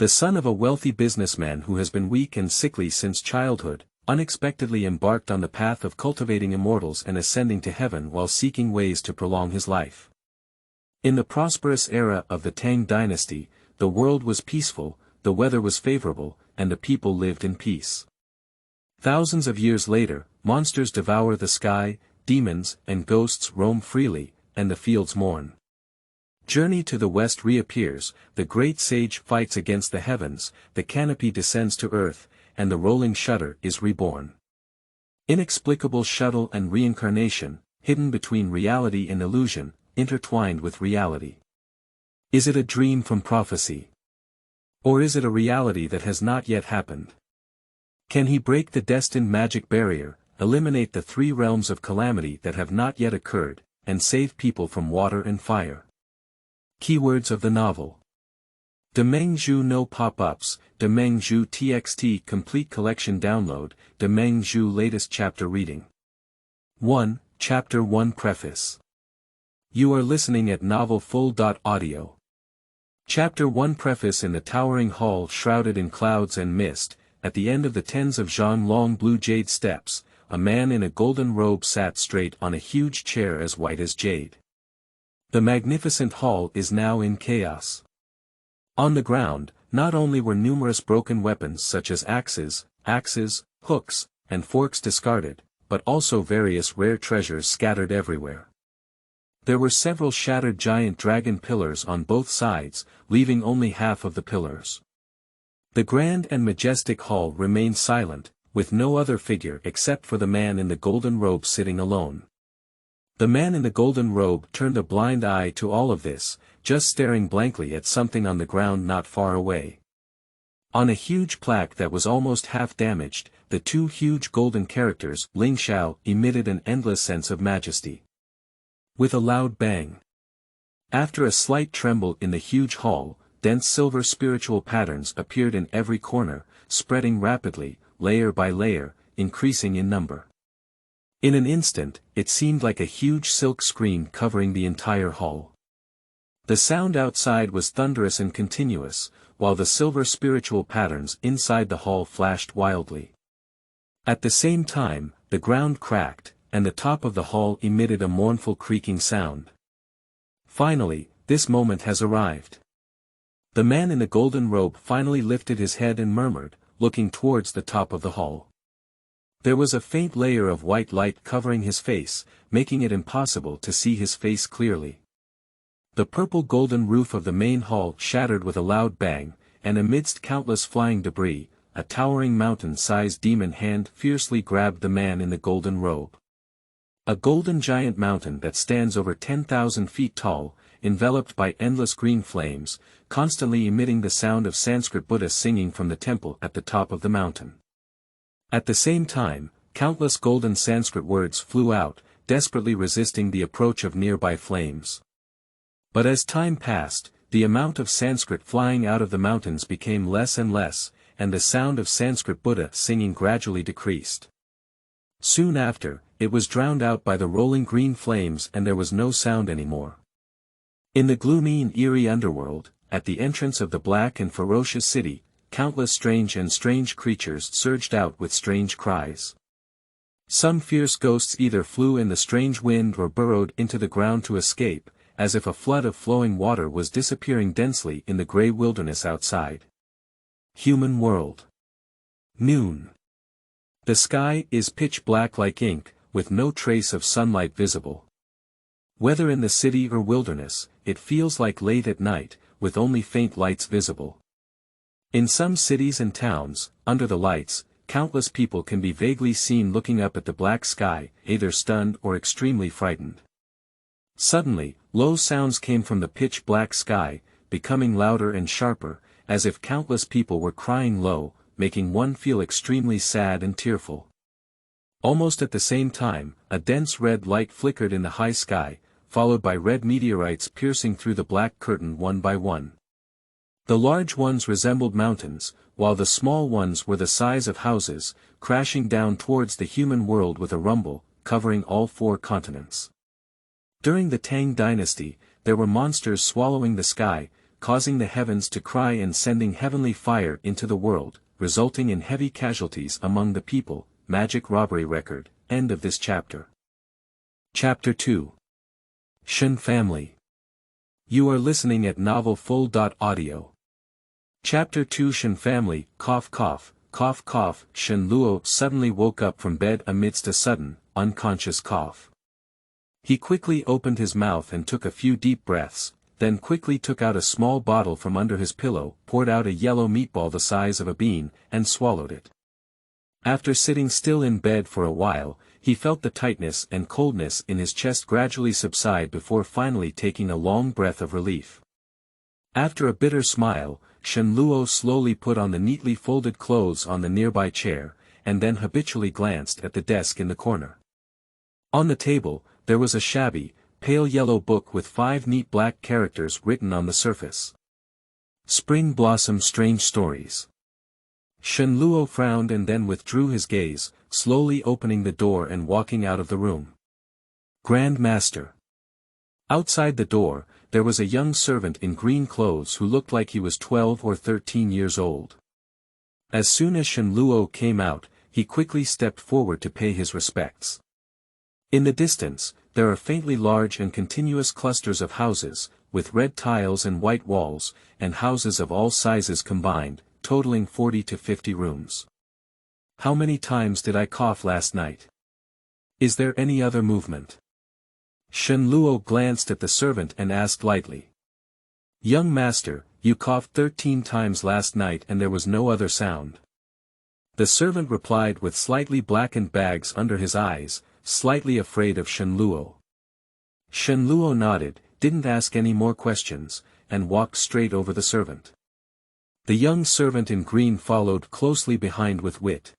The son of a wealthy businessman who has been weak and sickly since childhood, unexpectedly embarked on the path of cultivating immortals and ascending to heaven while seeking ways to prolong his life. In the prosperous era of the Tang Dynasty, the world was peaceful, the weather was favorable, and the people lived in peace. Thousands of years later, monsters devour the sky, demons and ghosts roam freely, and the fields mourn. Journey to the west reappears, the great sage fights against the heavens, the canopy descends to earth, and the rolling shutter is reborn. Inexplicable shuttle and reincarnation, hidden between reality and illusion, intertwined with reality. Is it a dream from prophecy? Or is it a reality that has not yet happened? Can he break the destined magic barrier, eliminate the three realms of calamity that have not yet occurred, and save people from water and fire? Keywords of the novel. Demeng Zhu no pop-ups, Demeng Zhu TXT complete collection download, Demeng Zhu latest chapter reading. 1, Chapter 1 Preface. You are listening at novelfull.audio. Chapter 1 Preface. In the towering hall shrouded in clouds and mist, at the end of the tens of Zhang long blue jade steps, a man in a golden robe sat straight on a huge chair as white as jade. The magnificent hall is now in chaos. On the ground, not only were numerous broken weapons such as axes, hooks, and forks discarded, but also various rare treasures scattered everywhere. There were several shattered giant dragon pillars on both sides, leaving only half of the pillars. The grand and majestic hall remained silent, with no other figure except for the man in the golden robe sitting alone. The man in the golden robe turned a blind eye to all of this, just staring blankly at something on the ground not far away. On a huge plaque that was almost half damaged, the two huge golden characters Ling Xiao emitted an endless sense of majesty. With a loud bang. After a slight tremble in the huge hall, dense silver spiritual patterns appeared in every corner, spreading rapidly, layer by layer, increasing in number. In an instant, it seemed like a huge silk screen covering the entire hall. The sound outside was thunderous and continuous, while the silver spiritual patterns inside the hall flashed wildly. At the same time, the ground cracked, and the top of the hall emitted a mournful creaking sound. Finally, this moment has arrived. The man in the golden robe finally lifted his head and murmured, looking towards the top of the hall. There was a faint layer of white light covering his face, making it impossible to see his face clearly. The purple golden roof of the main hall shattered with a loud bang, and amidst countless flying debris, a towering mountain-sized demon hand fiercely grabbed the man in the golden robe. A golden giant mountain that stands over 10,000 feet tall, enveloped by endless green flames, constantly emitting the sound of Sanskrit Buddha singing from the temple at the top of the mountain. At the same time, countless golden Sanskrit words flew out, desperately resisting the approach of nearby flames. But as time passed, the amount of Sanskrit flying out of the mountains became less and less, and the sound of Sanskrit Buddha singing gradually decreased. Soon after, it was drowned out by the rolling green flames and there was no sound anymore. In the gloomy and eerie underworld, at the entrance of the black and ferocious city, countless strange creatures surged out with strange cries. Some fierce ghosts either flew in the strange wind or burrowed into the ground to escape, as if a flood of flowing water was disappearing densely in the grey wilderness outside. Human world. Noon. The sky is pitch black like ink, with no trace of sunlight visible. Whether in the city or wilderness, it feels like late at night, with only faint lights visible. In some cities and towns, under the lights, countless people can be vaguely seen looking up at the black sky, either stunned or extremely frightened. Suddenly, low sounds came from the pitch-black sky, becoming louder and sharper, as if countless people were crying low, making one feel extremely sad and tearful. Almost at the same time, a dense red light flickered in the high sky, followed by red meteorites piercing through the black curtain one by one. The large ones resembled mountains, while the small ones were the size of houses, crashing down towards the human world with a rumble, covering all 4 continents. During the Tang Dynasty, there were monsters swallowing the sky, causing the heavens to cry and sending heavenly fire into the world, resulting in heavy casualties among the people. Magic robbery record. End of this chapter. Chapter 2. Shen family. You are listening at novelfull.audio. Chapter 2. Shen family. Cough cough, cough cough. Shen Luo suddenly woke up from bed amidst a sudden, unconscious cough. He quickly opened his mouth and took a few deep breaths, then quickly took out a small bottle from under his pillow, poured out a yellow meatball the size of a bean, and swallowed it. After sitting still in bed for a while, he felt the tightness and coldness in his chest gradually subside before finally taking a long breath of relief. After a bitter smile, Shen Luo slowly put on the neatly folded clothes on the nearby chair, and then habitually glanced at the desk in the corner. On the table, there was a shabby, pale yellow book with 5 neat black characters written on the surface. Spring Blossom Strange Stories. Shen Luo frowned and then withdrew his gaze, slowly opening the door and walking out of the room. Grand Master. Outside the door, there was a young servant in green clothes who looked like he was 12 or 13 years old. As soon as Shen Luo came out, he quickly stepped forward to pay his respects. In the distance, there are faintly large and continuous clusters of houses, with red tiles and white walls, and houses of all sizes combined, totaling 40 to 50 rooms. How many times did I cough last night? Is there any other movement? Shen Luo glanced at the servant and asked lightly. Young master, you coughed 13 times last night and there was no other sound. The servant replied with slightly blackened bags under his eyes, slightly afraid of Shen Luo. Shen Luo nodded, didn't ask any more questions, and walked straight over the servant. The young servant in green followed closely behind with wit.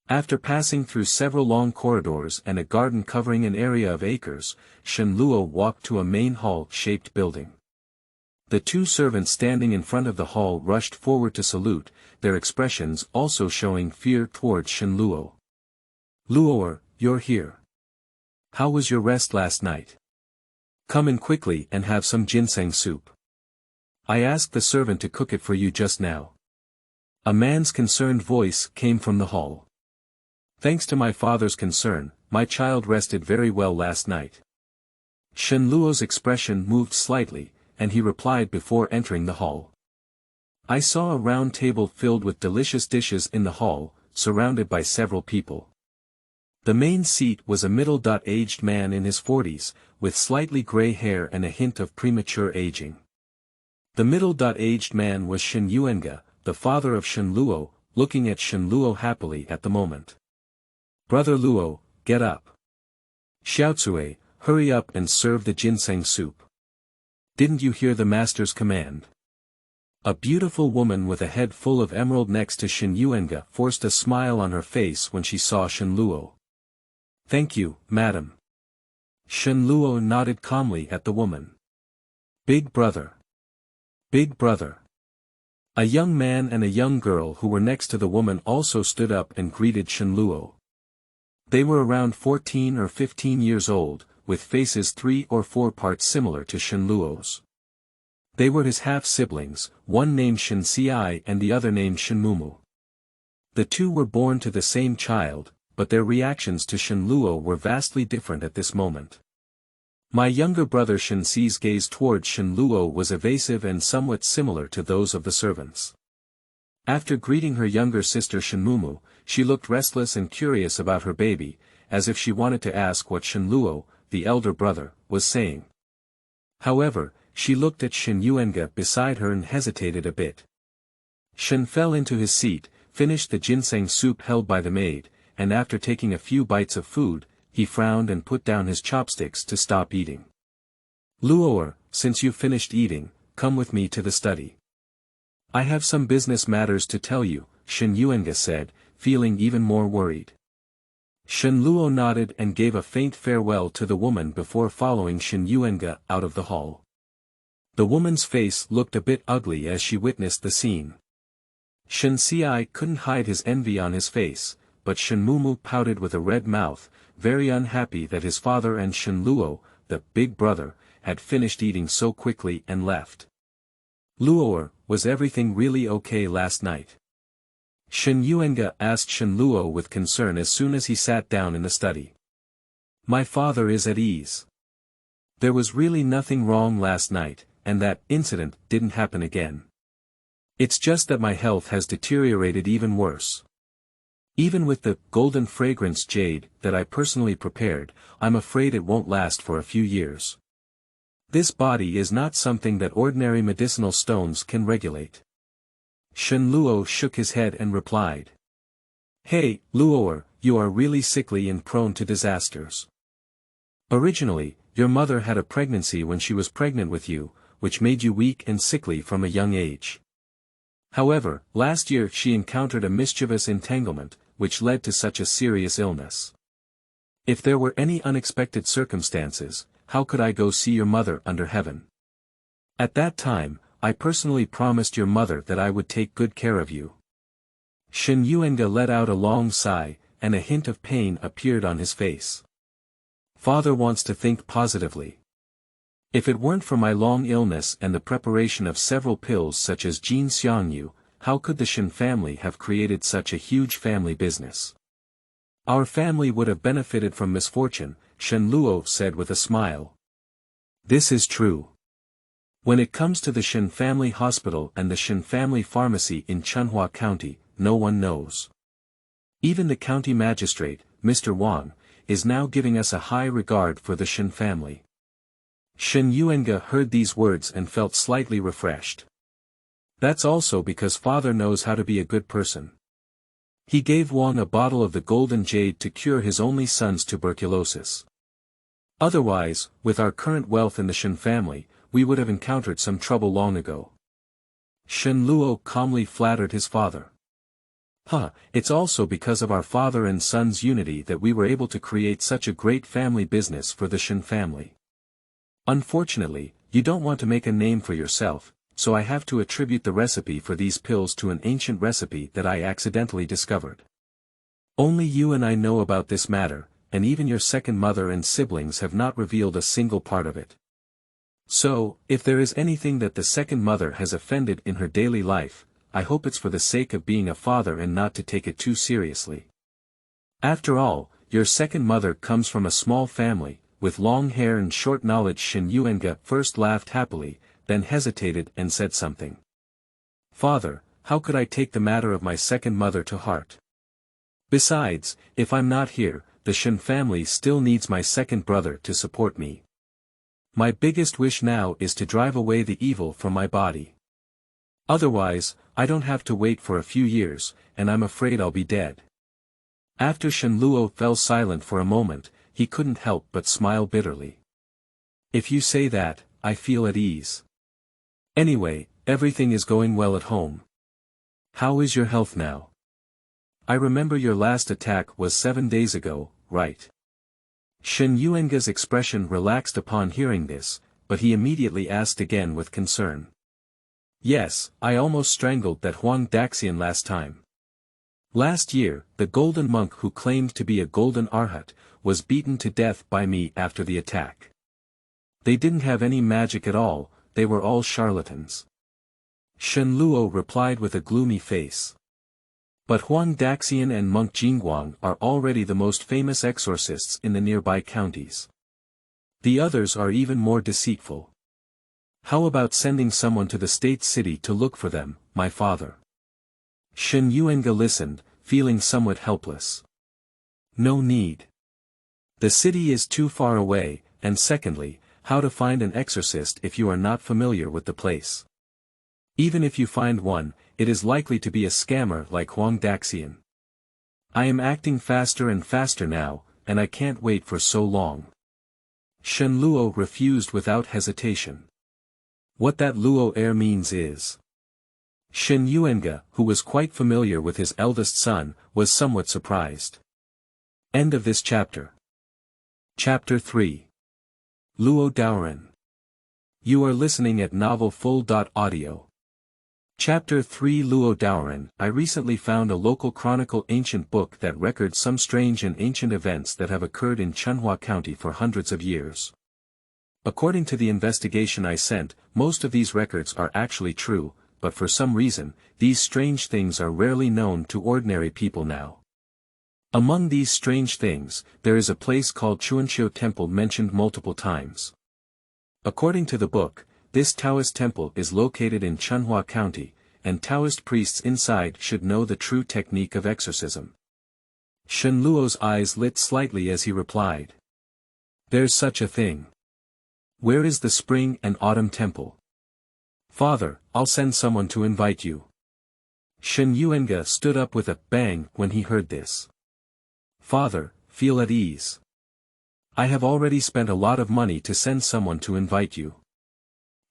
After passing through several long corridors and a garden covering an area of acres, Shen Luo walked to a main hall-shaped building. The 2 servants standing in front of the hall rushed forward to salute, their expressions also showing fear towards Shen Luo. Luoer, you're here. How was your rest last night? Come in quickly and have some ginseng soup. I asked the servant to cook it for you just now. A man's concerned voice came from the hall. Thanks to my father's concern, my child rested very well last night. Shen Luo's expression moved slightly, and he replied before entering the hall. I saw a round table filled with delicious dishes in the hall, surrounded by several people. The main seat was a middle-aged man in his 40s, with slightly gray hair and a hint of premature aging. The middle-aged man was Shen Yuanshi, the father of Shen Luo, looking at Shen Luo happily at the moment. Brother Luo, get up. Xiaotsue, hurry up and serve the ginseng soup. Didn't you hear the master's command? A beautiful woman with a head full of emerald next to Shen Yuanshi forced a smile on her face when she saw Shen Luo. Thank you, madam. Shen Luo nodded calmly at the woman. Big brother. Big brother. A young man and a young girl who were next to the woman also stood up and greeted Shen Luo. They were around 14 or 15 years old, with faces 3 or 4 parts similar to Shen Luo's. They were his half-siblings, one named Shen Xiai and the other named Shen Mumu. The 2 were born to the same child, but their reactions to Shen Luo were vastly different at this moment. My younger brother Shen Xi's gaze towards Shen Luo was evasive and somewhat similar to those of the servants. After greeting her younger sister Shen Mumu, she looked restless and curious about her baby, as if she wanted to ask what Shen Luo, the elder brother, was saying. However, she looked at Shen Yuanshi beside her and hesitated a bit. Shen fell into his seat, finished the ginseng soup held by the maid, and after taking a few bites of food, he frowned and put down his chopsticks to stop eating. Luoer, since you've finished eating, come with me to the study. I have some business matters to tell you, Shen Yuanshi said, feeling even more worried. Shen Luo nodded and gave a faint farewell to the woman before following Shen Yuanshi out of the hall. The woman's face looked a bit ugly as she witnessed the scene. Shen Xiai couldn't hide his envy on his face, but Shen Mumu pouted with a red mouth, very unhappy that his father and Shen Luo, the big brother, had finished eating so quickly and left. Luo, was everything really okay last night? Shen Yuanga asked Shen Luo with concern as soon as he sat down in the study. My father is at ease. There was really nothing wrong last night, and that incident didn't happen again. It's just that my health has deteriorated even worse. Even with the golden fragrance jade that I personally prepared, I'm afraid it won't last for a few years. This body is not something that ordinary medicinal stones can regulate. Shen Luo shook his head and replied. Hey, Luo, you are really sickly and prone to disasters. Originally, your mother had a pregnancy when she was pregnant with you, which made you weak and sickly from a young age. However, last year she encountered a mischievous entanglement, which led to such a serious illness. If there were any unexpected circumstances, how could I go see your mother under heaven? At that time, I personally promised your mother that I would take good care of you. Shen Yuanga let out a long sigh, and a hint of pain appeared on his face. Father wants to think positively. If it weren't for my long illness and the preparation of several pills such as Jin Xiangyu, how could the Shen family have created such a huge family business? Our family would have benefited from misfortune, Shen Luo said with a smile. This is true. When it comes to the Shen family hospital and the Shen family pharmacy in Chunhua County, no one knows. Even the county magistrate, Mr. Wang, is now giving us a high regard for the Shen family. Shen Yuanga heard these words and felt slightly refreshed. That's also because father knows how to be a good person. He gave Wang a bottle of the golden jade to cure his only son's tuberculosis. Otherwise, with our current wealth in the Shen family, we would have encountered some trouble long ago. Shen Luo calmly flattered his father. It's also because of our father and son's unity that we were able to create such a great family business for the Shen family. Unfortunately, you don't want to make a name for yourself, so I have to attribute the recipe for these pills to an ancient recipe that I accidentally discovered. Only you and I know about this matter, and even your second mother and siblings have not revealed a single part of it. So, if there is anything that the second mother has offended in her daily life, I hope it's for the sake of being a father and not to take it too seriously. After all, your second mother comes from a small family, with long hair and short knowledge. Shen Yuanga first laughed happily, then hesitated and said something. Father, how could I take the matter of my second mother to heart? Besides, if I'm not here, the Shen family still needs my second brother to support me. My biggest wish now is to drive away the evil from my body. Otherwise, I don't have to wait for a few years, and I'm afraid I'll be dead. After Shen Luo fell silent for a moment, he couldn't help but smile bitterly. If you say that, I feel at ease. Anyway, everything is going well at home. How is your health now? I remember your last attack was 7 days ago, right? Shen Yuanga's expression relaxed upon hearing this, but he immediately asked again with concern. Yes, I almost strangled that Huang Daxian last time. Last year, the golden monk who claimed to be a golden arhat, was beaten to death by me after the attack. They didn't have any magic at all, they were all charlatans. Shen Luo replied with a gloomy face. But Huang Daxian and monk Jingguang are already the most famous exorcists in the nearby counties. The others are even more deceitful. How about sending someone to the state city to look for them, my father? Shen Yuanga listened, feeling somewhat helpless. No need. The city is too far away, and secondly, how to find an exorcist if you are not familiar with the place? Even if you find one, it is likely to be a scammer like Huang Daxian. I am acting faster and faster now, and I can't wait for so long. Shen Luo refused without hesitation. What that Luo air means is. Shen Yuanga, who was quite familiar with his eldest son, was somewhat surprised. End of this chapter. Chapter 3. Luo Daoren. You are listening at novelfull.audio. Chapter 3 Luo Daoren. I recently found a local chronicle ancient book that records some strange and ancient events that have occurred in Chunhua County for hundreds of years. According to the investigation I sent, most of these records are actually true, but for some reason, these strange things are rarely known to ordinary people now. Among these strange things, there is a place called Chuanxiu Temple mentioned multiple times. According to the book, this Taoist temple is located in Chunhua County, and Taoist priests inside should know the true technique of exorcism. Shen Luo's eyes lit slightly as he replied. There's such a thing. Where is the spring and autumn temple? Father, I'll send someone to invite you. Shen Yuanga stood up with a bang when he heard this. Father, feel at ease. I have already spent a lot of money to send someone to invite you.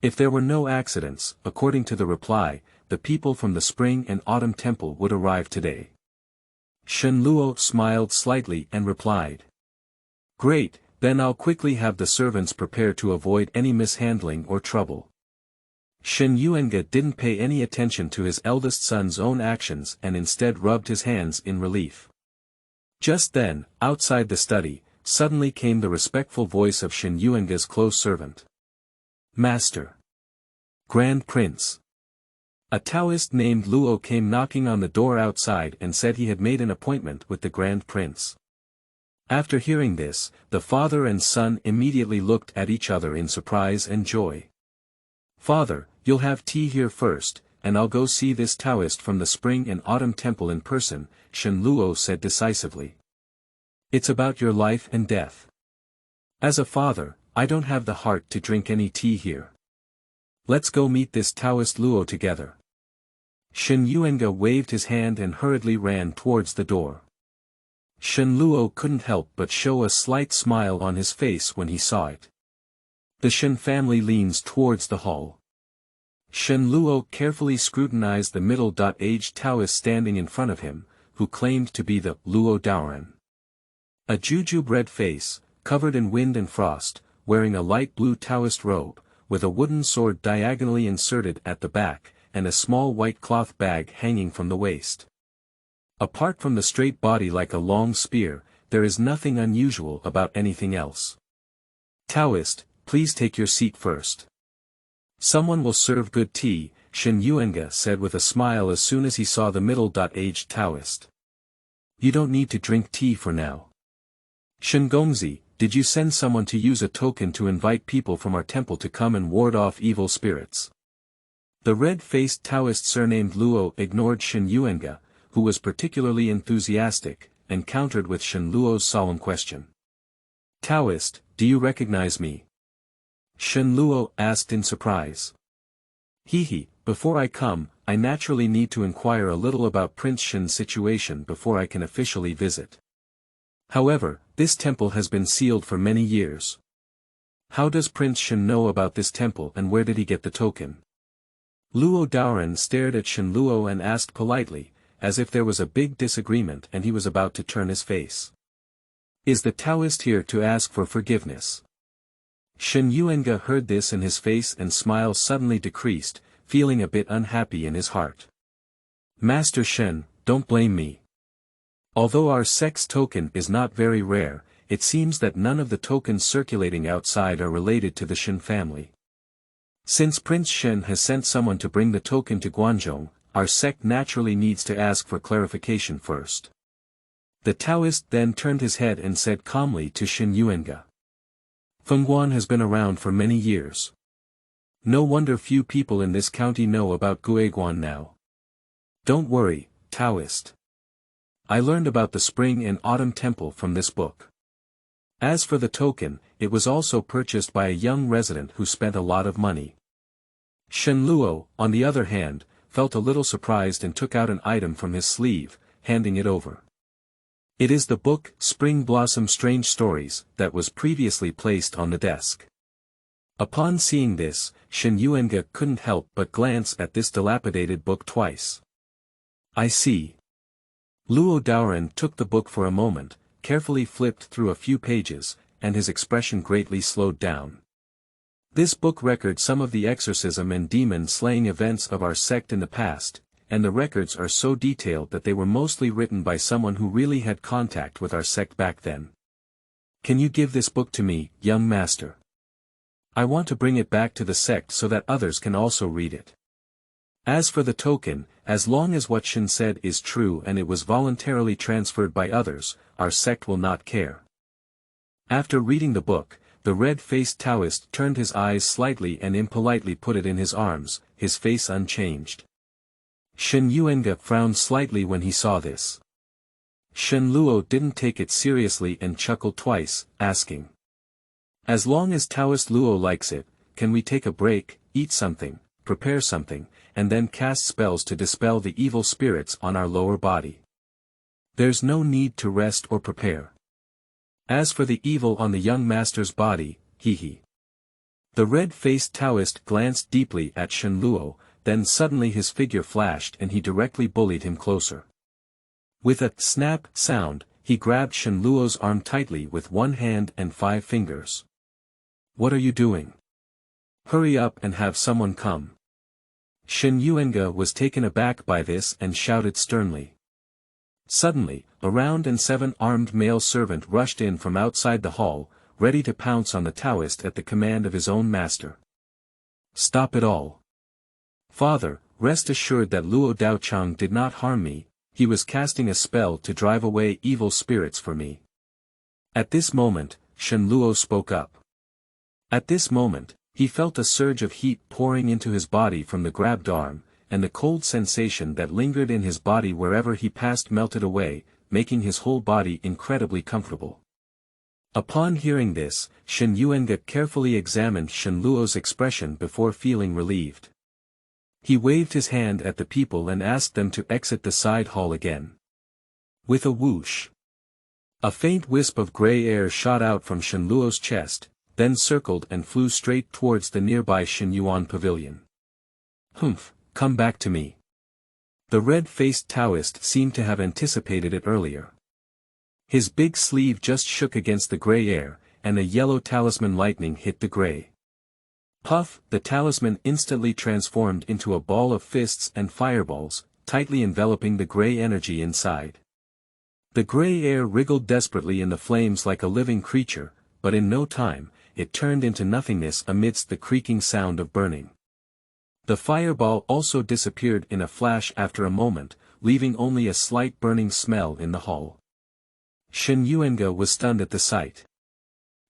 If there were no accidents, according to the reply, the people from the spring and autumn temple would arrive today. Shen Luo smiled slightly and replied. Great, then I'll quickly have the servants prepare to avoid any mishandling or trouble. Shen Yuanga didn't pay any attention to his eldest son's own actions and instead rubbed his hands in relief. Just then, outside the study, suddenly came the respectful voice of Shen Yuanga's close servant. Master. Grand Prince. A Taoist named Luo came knocking on the door outside and said he had made an appointment with the Grand Prince. After hearing this, the father and son immediately looked at each other in surprise and joy. Father, you'll have tea here first, and I'll go see this Taoist from the spring and autumn temple in person, Shen Luo said decisively. It's about your life and death. As a father, I don't have the heart to drink any tea here. Let's go meet this Taoist Luo together. Shen Yuanga waved his hand and hurriedly ran towards the door. Shen Luo couldn't help but show a slight smile on his face when he saw it. The Shen family leans towards the hall. Shen Luo carefully scrutinized the middle-aged Taoist standing in front of him, who claimed to be the Luo Daoren. A jujube red face, covered in wind and frost, wearing a light blue Taoist robe, with a wooden sword diagonally inserted at the back, and a small white cloth bag hanging from the waist. Apart from the straight body like a long spear, there is nothing unusual about anything else. Taoist, please take your seat first. Someone will serve good tea, Shen Yuanga said with a smile as soon as he saw the middle-aged Taoist. You don't need to drink tea for now. Shen Gongzi, did you send someone to use a token to invite people from our temple to come and ward off evil spirits? The red-faced Taoist surnamed Luo ignored Shen Yuanga, who was particularly enthusiastic, and countered with Shen Luo's solemn question. Taoist, do you recognize me? Shen Luo asked in surprise. Hehe, before I come, I naturally need to inquire a little about Prince Shen's situation before I can officially visit. However, this temple has been sealed for many years. How does Prince Shen know about this temple and where did he get the token? Luo Daoren stared at Shen Luo and asked politely, as if there was a big disagreement and he was about to turn his face. Is the Taoist here to ask for forgiveness? Shen Yuanga heard this and his face and smile suddenly decreased, feeling a bit unhappy in his heart. Master Shen, don't blame me. Although our sect's token is not very rare, it seems that none of the tokens circulating outside are related to the Shen family. Since Prince Shen has sent someone to bring the token to Guanzhong, our sect naturally needs to ask for clarification first. The Taoist then turned his head and said calmly to Shen Yuanga. Fengguan has been around for many years. No wonder few people in this county know about Guiguan now. Don't worry, Taoist. I learned about the spring and autumn temple from this book. As for the token, it was also purchased by a young resident who spent a lot of money. Shen Luo, on the other hand, felt a little surprised and took out an item from his sleeve, handing it over. It is the book, Spring Blossom Strange Stories, that was previously placed on the desk. Upon seeing this, Shen Yuanga couldn't help but glance at this dilapidated book twice. I see. Luo Daoren took the book for a moment, carefully flipped through a few pages, and his expression greatly slowed down. This book records some of the exorcism and demon-slaying events of our sect in the past, and the records are so detailed that they were mostly written by someone who really had contact with our sect back then. Can you give this book to me, young master? I want to bring it back to the sect so that others can also read it. As for the token, as long as what Shen said is true and it was voluntarily transferred by others, our sect will not care. After reading the book, the red-faced Taoist turned his eyes slightly and impolitely put it in his arms, his face unchanged. Shen Yuanga frowned slightly when he saw this. Shen Luo didn't take it seriously and chuckled twice, asking. As long as Taoist Luo likes it, can we take a break, eat something, prepare something, and then cast spells to dispel the evil spirits on our lower body? There's no need to rest or prepare. As for the evil on the young master's body, he. The red-faced Taoist glanced deeply at Shen Luo, then suddenly his figure flashed and he directly bullied him closer. With a snap sound, he grabbed Shen Luo's arm tightly with one hand and 5 fingers. What are you doing? Hurry up and have someone come. Shen Yuanga was taken aback by this and shouted sternly. Suddenly, a round and 7-armed male servant rushed in from outside the hall, ready to pounce on the Taoist at the command of his own master. Stop it all. Father, rest assured that Luo Daoren did not harm me, he was casting a spell to drive away evil spirits for me. At this moment, Shen Luo spoke up. At this moment, he felt a surge of heat pouring into his body from the grabbed arm, and the cold sensation that lingered in his body wherever he passed melted away, making his whole body incredibly comfortable. Upon hearing this, Shen Yuanga carefully examined Shen Luo's expression before feeling relieved. He waved his hand at the people and asked them to exit the side hall again. With a whoosh, a faint wisp of gray air shot out from Shen Luo's chest, then circled and flew straight towards the nearby Shen Yuan pavilion. Humph, come back to me. The red-faced Taoist seemed to have anticipated it earlier. His big sleeve just shook against the gray air, and a yellow talisman lightning hit the gray. Puff, the talisman instantly transformed into a ball of fists and fireballs, tightly enveloping the gray energy inside. The gray air wriggled desperately in the flames like a living creature, but in no time, it turned into nothingness amidst the creaking sound of burning. The fireball also disappeared in a flash after a moment, leaving only a slight burning smell in the hall. Shen Yuanga was stunned at the sight.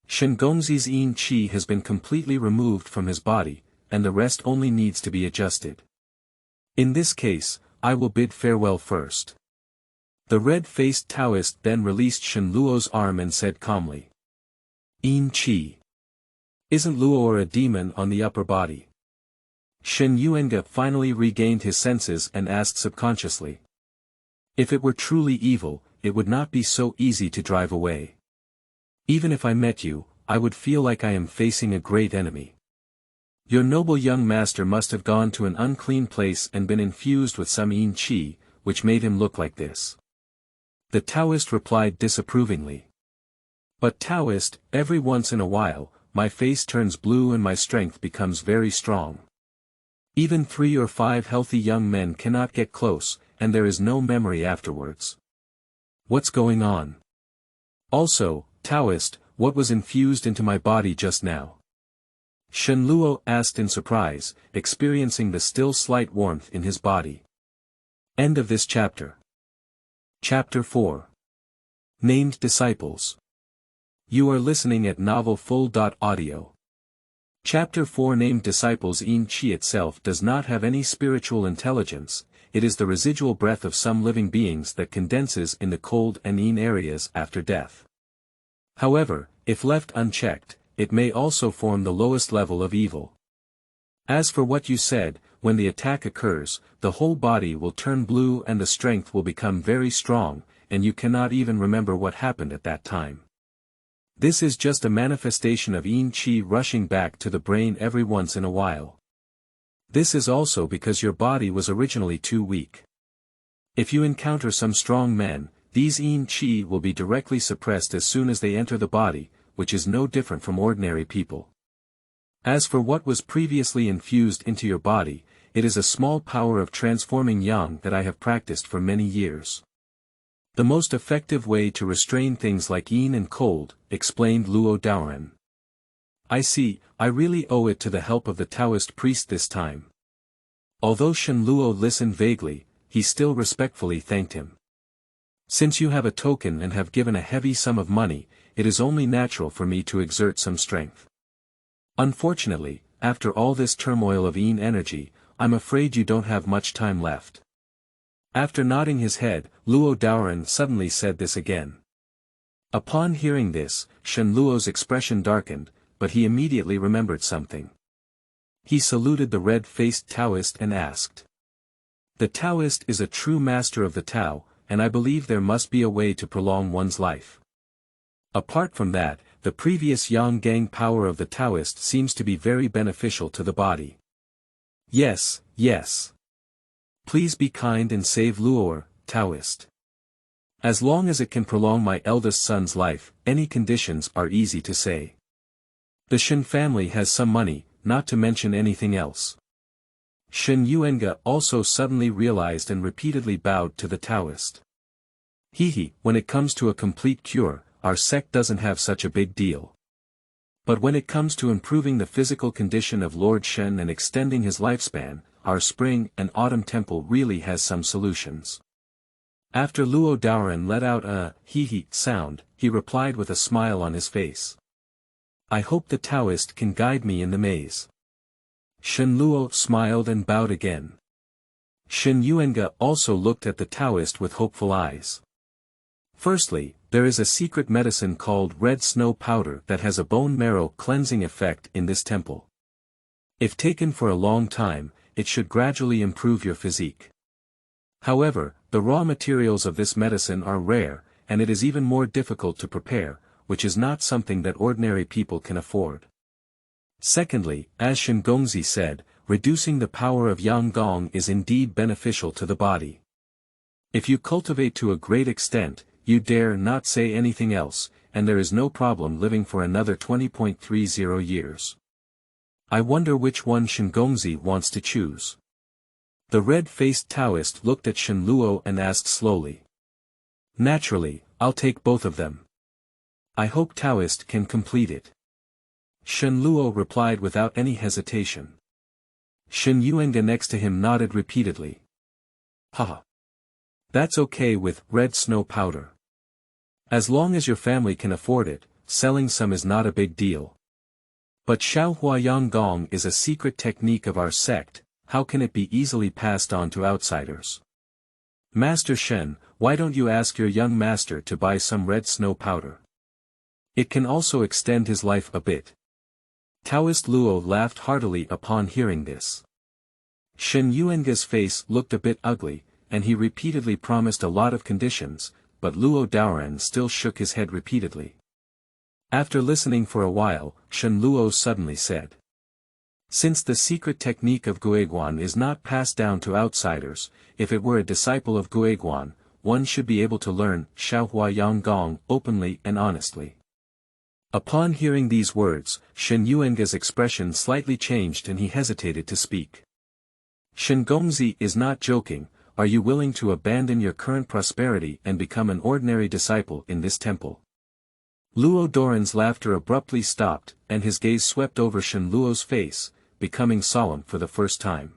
Shen Gongzi's yin qi has been completely removed from his body, and the rest only needs to be adjusted. In this case, I will bid farewell first. The red-faced Taoist then released Shen Luo's arm and said calmly. Yin qi. Isn't Luo a demon on the upper body? Shen Yuanga finally regained his senses and asked subconsciously. If it were truly evil, it would not be so easy to drive away. Even if I met you, I would feel like I am facing a great enemy. Your noble young master must have gone to an unclean place and been infused with some yin qi, which made him look like this. The Taoist replied disapprovingly. But Taoist, every once in a while, my face turns blue and my strength becomes very strong. Even 3 or 5 healthy young men cannot get close, and there is no memory afterwards. What's going on? Also, Taoist, what was infused into my body just now? Shen Luo asked in surprise, experiencing the still slight warmth in his body. End of this chapter. Chapter 4. Named Disciples. You are listening at novelfull.audio. Chapter 4. Named Disciples. Yin Qi itself does not have any spiritual intelligence, it is the residual breath of some living beings that condenses in the cold and yin areas after death. However, if left unchecked, it may also form the lowest level of evil. As for what you said, when the attack occurs, the whole body will turn blue and the strength will become very strong, and you cannot even remember what happened at that time. This is just a manifestation of yin qi rushing back to the brain every once in a while. This is also because your body was originally too weak. If you encounter some strong men, these yin qi will be directly suppressed as soon as they enter the body, which is no different from ordinary people. As for what was previously infused into your body, it is a small power of transforming yang that I have practiced for many years. The most effective way to restrain things like yin and cold, explained Luo Daoren. I see, I really owe it to the help of the Taoist priest this time. Although Shen Luo listened vaguely, he still respectfully thanked him. Since you have a token and have given a heavy sum of money, it is only natural for me to exert some strength. Unfortunately, after all this turmoil of Yin energy, I'm afraid you don't have much time left. After nodding his head, Luo Daoren suddenly said this again. Upon hearing this, Shen Luo's expression darkened, but he immediately remembered something. He saluted the red-faced Taoist and asked. The Taoist is a true master of the Tao, and I believe there must be a way to prolong one's life. Apart from that, the previous Yang power of the Taoist seems to be very beneficial to the body. Yes, yes. Please be kind and save Luo, Taoist. As long as it can prolong my eldest son's life, any conditions are easy to say. The Shen family has some money, not to mention anything else. Shen Yuanga also suddenly realized and repeatedly bowed to the Taoist. When it comes to a complete cure, our sect doesn't have such a big deal. But when it comes to improving the physical condition of Lord Shen and extending his lifespan, our spring and autumn temple really has some solutions. After Luo Daoren let out a sound, he replied with a smile on his face. I hope the Taoist can guide me in the maze. Shen Luo smiled and bowed again. Shen Yuanga also looked at the Taoist with hopeful eyes. Firstly, there is a secret medicine called red snow powder that has a bone marrow cleansing effect in this temple. If taken for a long time, it should gradually improve your physique. However, the raw materials of this medicine are rare, and it is even more difficult to prepare, which is not something that ordinary people can afford. Secondly, as Shen Gongzi said, reducing the power of Yang Gong is indeed beneficial to the body. If you cultivate to a great extent, you dare not say anything else, and there is no problem living for another 20.30 years. I wonder which one Shen Gongzi wants to choose. The red-faced Taoist looked at Shen Luo and asked slowly. Naturally, I'll take both of them. I hope Taoist can complete it. Shen Luo replied without any hesitation. Shen Yuanga next to him nodded repeatedly. Haha. That's okay with red snow powder. As long as your family can afford it, selling some is not a big deal. But Xiaohua Yang Gong is a secret technique of our sect. How can it be easily passed on to outsiders? Master Shen, why don't you ask your young master to buy some red snow powder? It can also extend his life a bit. Taoist Luo laughed heartily upon hearing this. Shen Yuanga's face looked a bit ugly, and he repeatedly promised a lot of conditions, but Luo Daoren still shook his head repeatedly. After listening for a while, Shen Luo suddenly said. Since the secret technique of Guiguan is not passed down to outsiders, if it were a disciple of Guiguan, one should be able to learn Xiaohua Yang Gong openly and honestly. Upon hearing these words, Shen Yuanga's expression slightly changed and he hesitated to speak. Shen Gongzi is not joking. Are you willing to abandon your current prosperity and become an ordinary disciple in this temple? Luo Daoren's laughter abruptly stopped, and his gaze swept over Shen Luo's face, becoming solemn for the first time.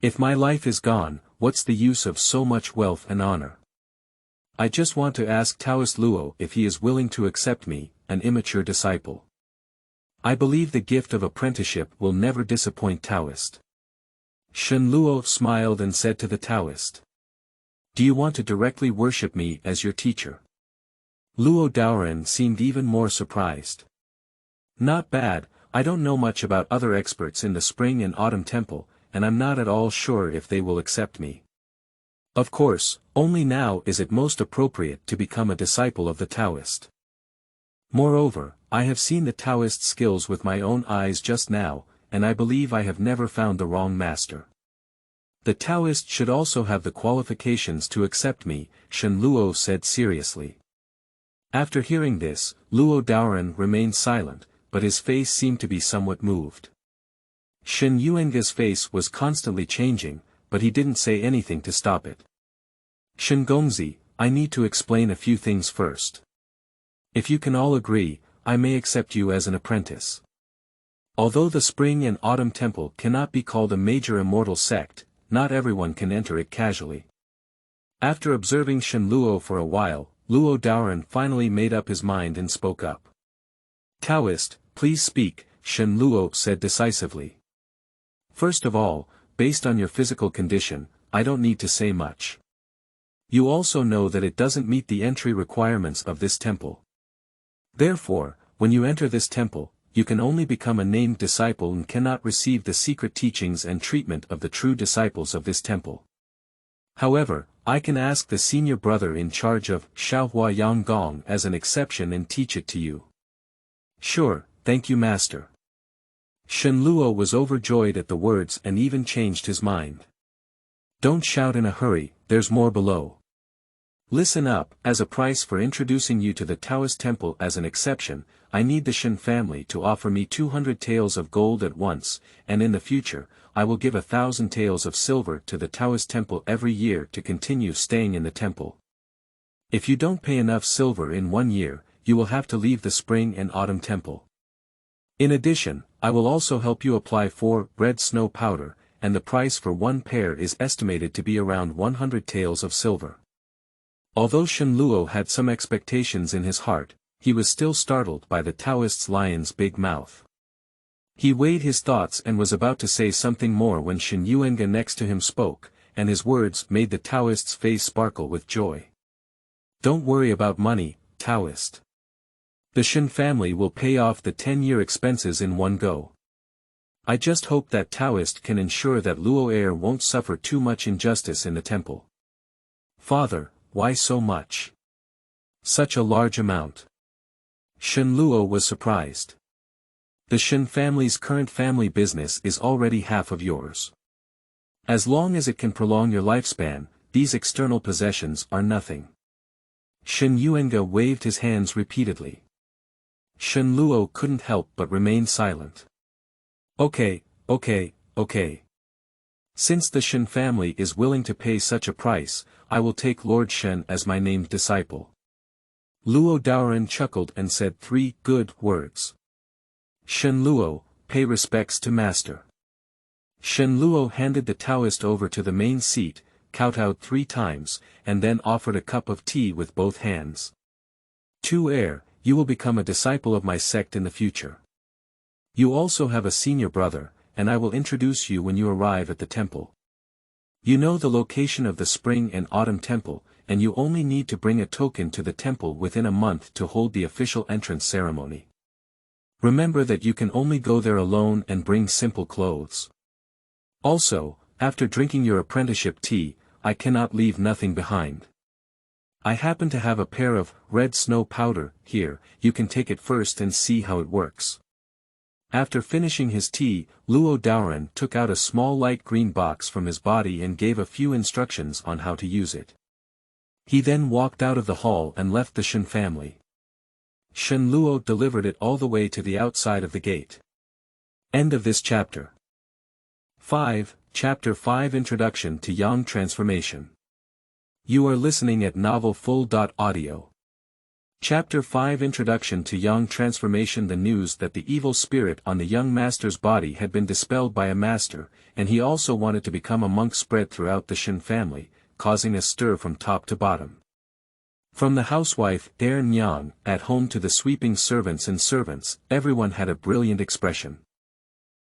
If my life is gone, what's the use of so much wealth and honor? I just want to ask Taoist Luo if he is willing to accept me, an immature disciple. I believe the gift of apprenticeship will never disappoint Taoist. Shen Luo smiled and said to the Taoist. Do you want to directly worship me as your teacher? Luo Daoren seemed even more surprised. Not bad. I don't know much about other experts in the spring and autumn temple, and I'm not at all sure if they will accept me. Of course, only now is it most appropriate to become a disciple of the Taoist. Moreover, I have seen the Taoist skills with my own eyes just now, and I believe I have never found the wrong master. The Taoist should also have the qualifications to accept me, Shen Luo said seriously. After hearing this, Luo Daoren remained silent, but his face seemed to be somewhat moved. Shen Yuanga's face was constantly changing, but he didn't say anything to stop it. Shen Gongzi, I need to explain a few things first. If you can all agree, I may accept you as an apprentice. Although the Spring and Autumn Temple cannot be called a major immortal sect, not everyone can enter it casually. After observing Shen Luo for a while, Luo Daoren finally made up his mind and spoke up. "Taoist, please speak," Shen Luo said decisively. "First of all, based on your physical condition, I don't need to say much. You also know that it doesn't meet the entry requirements of this temple. Therefore, when you enter this temple, you can only become a named disciple and cannot receive the secret teachings and treatment of the true disciples of this temple. However, I can ask the senior brother in charge of Shaohua Yanggong as an exception and teach it to you." "Sure, thank you master." Shen Luo was overjoyed at the words and even changed his mind. "Don't shout in a hurry, there's more below. Listen up, as a price for introducing you to the Taoist temple as an exception, I need the Shen family to offer me 200 taels of gold at once, and in the future, I will give 1,000 taels of silver to the Taoist temple every year to continue staying in the temple. If you don't pay enough silver in 1 year, you will have to leave the Spring and Autumn temple. In addition, I will also help you apply for red snow powder, and the price for 1 pair is estimated to be around 100 taels of silver." Although Shen Luo had some expectations in his heart, he was still startled by the Taoist's lion's big mouth. He weighed his thoughts and was about to say something more when Shen Yuanga next to him spoke, and his words made the Taoist's face sparkle with joy. "Don't worry about money, Taoist. The Shen family will pay off the 10-year expenses in one go. I just hope that Taoist can ensure that Luo heir won't suffer too much injustice in the temple." "Father, why so much? Such a large amount?" Shen Luo was surprised. "The Shen family's current family business is already half of yours. As long as it can prolong your lifespan, these external possessions are nothing." Shen Yuanga waved his hands repeatedly. Shen Luo couldn't help but remain silent. Okay. Since the Shen family is willing to pay such a price, I will take Lord Shen as my named disciple." Luo Daoren chuckled and said 3 good words. "Shen Luo, pay respects to master." Shen Luo handed the Taoist over to the main seat, kowtowed 3 times, and then offered a cup of tea with both hands. "Tu heir, you will become a disciple of my sect in the future. You also have a senior brother, and I will introduce you when you arrive at the temple. You know the location of the Spring and Autumn temple, and you only need to bring a token to the temple within a month to hold the official entrance ceremony. Remember that you can only go there alone and bring simple clothes. Also, after drinking your apprenticeship tea, I cannot leave nothing behind. I happen to have a pair of red snow powder here, you can take it first and see how it works." After finishing his tea, Luo Daoren took out a small light green box from his body and gave a few instructions on how to use it. He then walked out of the hall and left the Shen family. Shen Luo delivered it all the way to the outside of the gate. End of this chapter. 5. Chapter 5 Introduction to Yang Transformation. You are listening at novelfull.audio. Chapter 5 Introduction to Yang Transformation. The news that the evil spirit on the young master's body had been dispelled by a master, and he also wanted to become a monk spread throughout the Shen family, causing a stir from top to bottom. From the housewife Err Nyang at home to the sweeping servants and servants, everyone had a brilliant expression.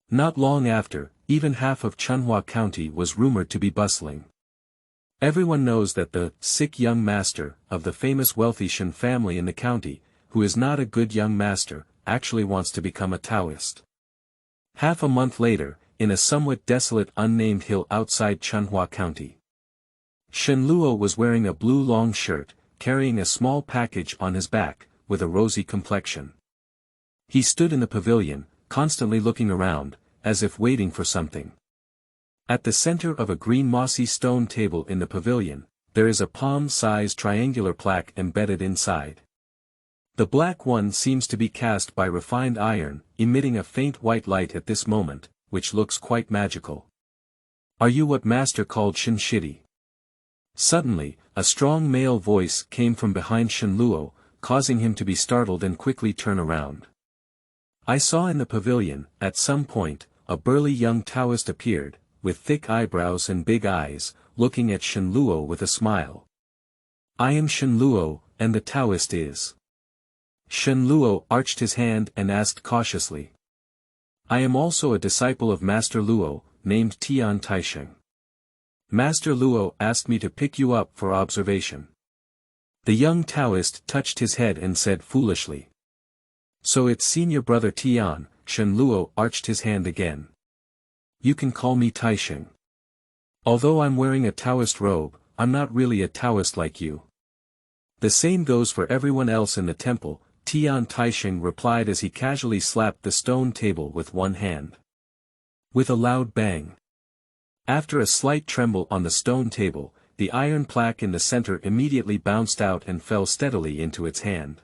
Not long after, even half of Chunhua County was rumored to be bustling. Everyone knows that the sick young master of the famous wealthy Shen family in the county, who is not a good young master, actually wants to become a Taoist. Half a month later, in a somewhat desolate unnamed hill outside Chunhua County, Shen Luo was wearing a blue long shirt, carrying a small package on his back, with a rosy complexion. He stood in the pavilion, constantly looking around, as if waiting for something. At the center of a green mossy stone table in the pavilion, there is a palm-sized triangular plaque embedded inside. The black one seems to be cast by refined iron, emitting a faint white light at this moment, which looks quite magical. "Are you what master called Shen Shidi?" Suddenly, a strong male voice came from behind Shen Luo, causing him to be startled and quickly turn around. I saw in the pavilion, at some point, a burly young Taoist appeared, with thick eyebrows and big eyes, looking at Shen Luo with a smile. I am Shen Luo, and the Taoist is. Shen Luo arched his hand and asked cautiously. I am also a disciple of Master Luo, named Tian Taisheng. Master Luo asked me to pick you up for observation. The young Taoist touched his head and said foolishly. So it's senior brother Tian. Shen Luo arched his hand again. You can call me Taisheng. Although I'm wearing a Taoist robe, I'm not really a Taoist like you. The same goes for everyone else in the temple, Tian Taisheng replied as he casually slapped the stone table with one hand. With a loud bang. After a slight tremble on the stone table, the iron plaque in the center immediately bounced out and fell steadily into its hand.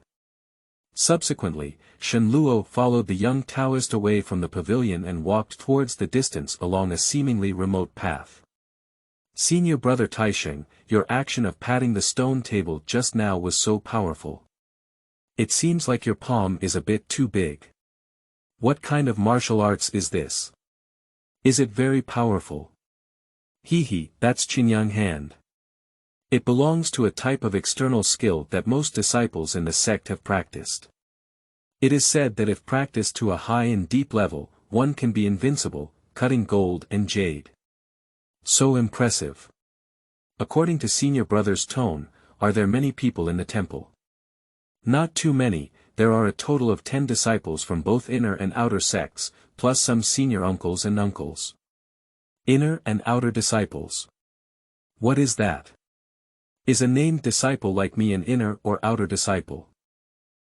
Subsequently, Shen Luo followed the young Taoist away from the pavilion and walked towards the distance along a seemingly remote path. Senior brother Taisheng, your action of patting the stone table just now was so powerful. It seems like your palm is a bit too big. What kind of martial arts is this? Is it very powerful? Hehe, that's Qinyang hand. It belongs to a type of external skill that most disciples in the sect have practiced. It is said that if practiced to a high and deep level, one can be invincible, cutting gold and jade. So impressive. According to senior brother's tone, are there many people in the temple? Not too many, there are a total of 10 disciples from both inner and outer sects, plus some senior uncles and uncles. Inner and outer disciples. What is that? Is a named disciple like me an inner or outer disciple?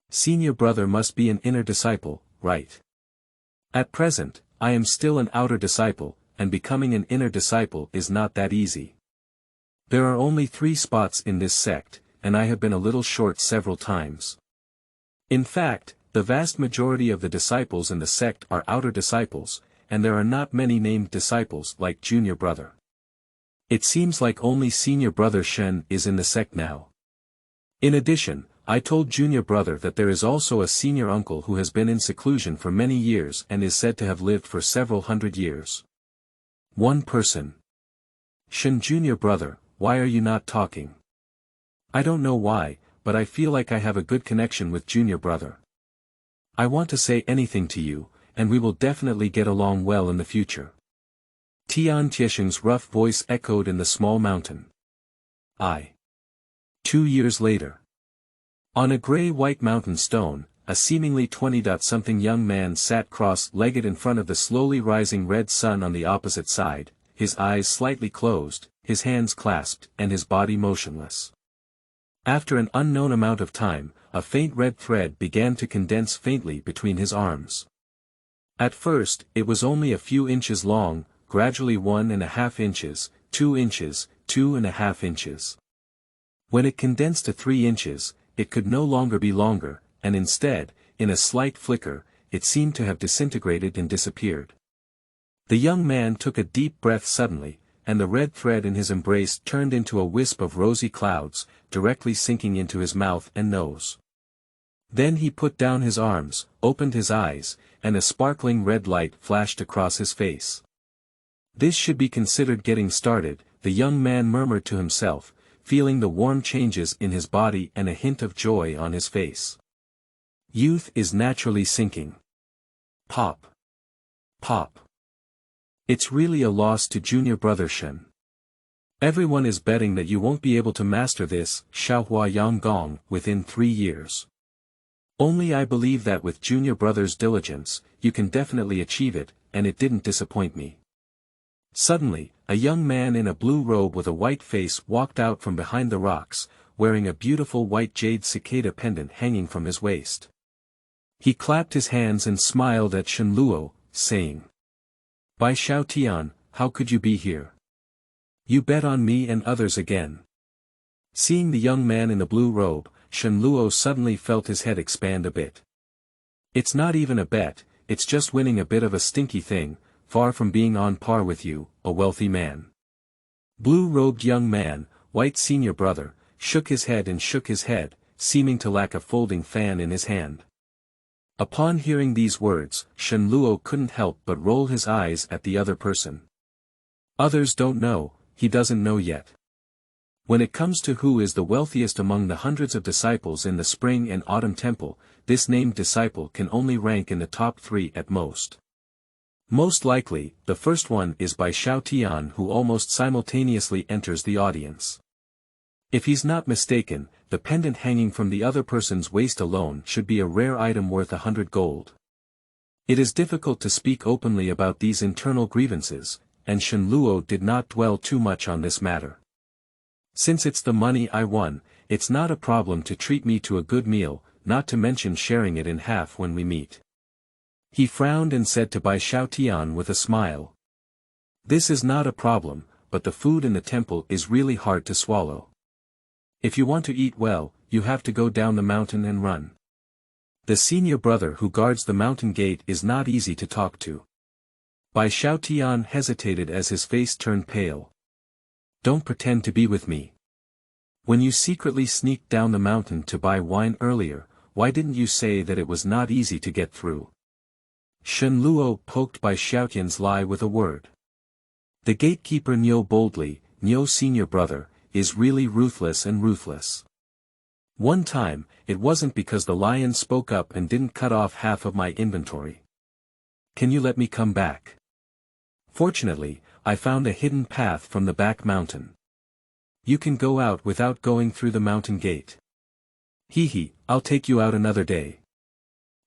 Senior brother must be an inner disciple, right? At present, I am still an outer disciple, and becoming an inner disciple is not that easy. There are only 3 spots in this sect, and I have been a little short several times. In fact, the vast majority of the disciples in the sect are outer disciples, and there are not many named disciples like junior brother. It seems like only senior brother Shen is in the sect now. In addition, I told junior brother that there is also a senior uncle who has been in seclusion for many years and is said to have lived for several hundred years. One person. Shen junior brother, why are you not talking? I don't know why, but I feel like I have a good connection with junior brother. I want to say anything to you, and we will definitely get along well in the future. Tian Tiesheng's rough voice echoed in the small mountain. 2 years later. On a gray-white mountain stone, a seemingly 20-something young man sat cross-legged in front of the slowly rising red sun on the opposite side, his eyes slightly closed, his hands clasped, and his body motionless. After an unknown amount of time, a faint red thread began to condense faintly between his arms. At first, it was only a few inches long, gradually 1.5 inches, 2 inches, 2.5 inches. When it condensed to 3 inches, it could no longer be longer, and instead, in a slight flicker, it seemed to have disintegrated and disappeared. The young man took a deep breath suddenly, and the red thread in his embrace turned into a wisp of rosy clouds, directly sinking into his mouth and nose. Then he put down his arms, opened his eyes, and a sparkling red light flashed across his face. This should be considered getting started, the young man murmured to himself, feeling the warm changes in his body and a hint of joy on his face. Youth is naturally sinking. Pop. Pop. It's really a loss to junior brother Shen. Everyone is betting that you won't be able to master this, Xiaohua Yanggong, within 3 years. Only I believe that with junior brother's diligence, you can definitely achieve it, and it didn't disappoint me. Suddenly, a young man in a blue robe with a white face walked out from behind the rocks, wearing a beautiful white jade cicada pendant hanging from his waist. He clapped his hands and smiled at Shen Luo, saying, "By Xiao Tian, how could you be here? You bet on me and others again." Seeing the young man in the blue robe, Shen Luo suddenly felt his head expand a bit. "It's not even a bet, it's just winning a bit of a stinky thing, far from being on par with you, a wealthy man." Blue-robed young man, white senior brother, shook his head and shook his head, seeming to lack a folding fan in his hand. Upon hearing these words, Shen Luo couldn't help but roll his eyes at the other person. Others don't know, he doesn't know yet. When it comes to who is the wealthiest among the hundreds of disciples in the spring and autumn temple, this named disciple can only rank in the top 3 at most. Most likely, the first one is Bai Xiaotian, who almost simultaneously enters the audience. If he's not mistaken, the pendant hanging from the other person's waist alone should be a rare item worth 100 gold. It is difficult to speak openly about these internal grievances, and Shen Luo did not dwell too much on this matter. Since it's the money I won, it's not a problem to treat me to a good meal, not to mention sharing it in half when we meet. He frowned and said to Bai Xiaotian with a smile. This is not a problem, but the food in the temple is really hard to swallow. If you want to eat well, you have to go down the mountain and run. The senior brother who guards the mountain gate is not easy to talk to. Bai Xiaotian hesitated as his face turned pale. Don't pretend to be with me. When you secretly sneaked down the mountain to buy wine earlier, why didn't you say that it was not easy to get through? Shen Luo poked Bai Xiaotian's lie with a word. The gatekeeper Niu boldly, Niu senior brother, is really ruthless and ruthless. One time, it wasn't because the lion spoke up and didn't cut off half of my inventory. Can you let me come back? Fortunately, I found a hidden path from the back mountain. You can go out without going through the mountain gate. Hee, I'll take you out another day.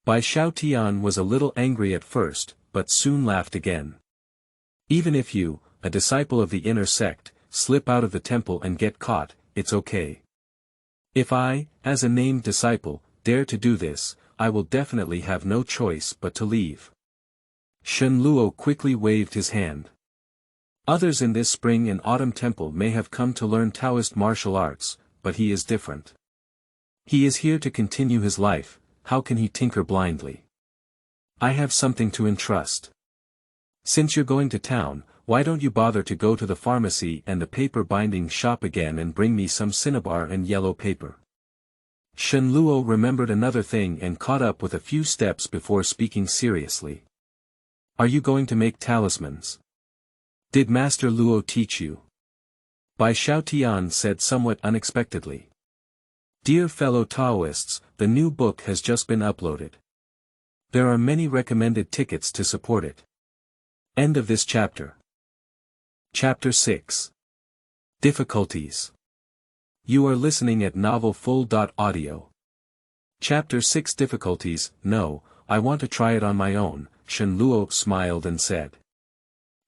Bai Xiaotian was a little angry at first, but soon laughed again. Even if you, a disciple of the inner sect, slip out of the temple and get caught, it's okay. If I, as a named disciple, dare to do this, I will definitely have no choice but to leave. Shen Luo quickly waved his hand. Others in this spring and autumn temple may have come to learn Taoist martial arts, but he is different. He is here to continue his life, how can he tinker blindly? I have something to entrust. Since you're going to town, why don't you bother to go to the pharmacy and the paper binding shop again and bring me some cinnabar and yellow paper? Shen Luo remembered another thing and caught up with a few steps before speaking seriously. Are you going to make talismans? Did Master Luo teach you? Bai Xiaotian said somewhat unexpectedly. Dear fellow Taoists, the new book has just been uploaded. There are many recommended tickets to support it. End of this chapter. Chapter 6. Difficulties. You are listening at novelfull.audio. Chapter 6 Difficulties. No, I want to try it on my own, Shen Luo smiled and said.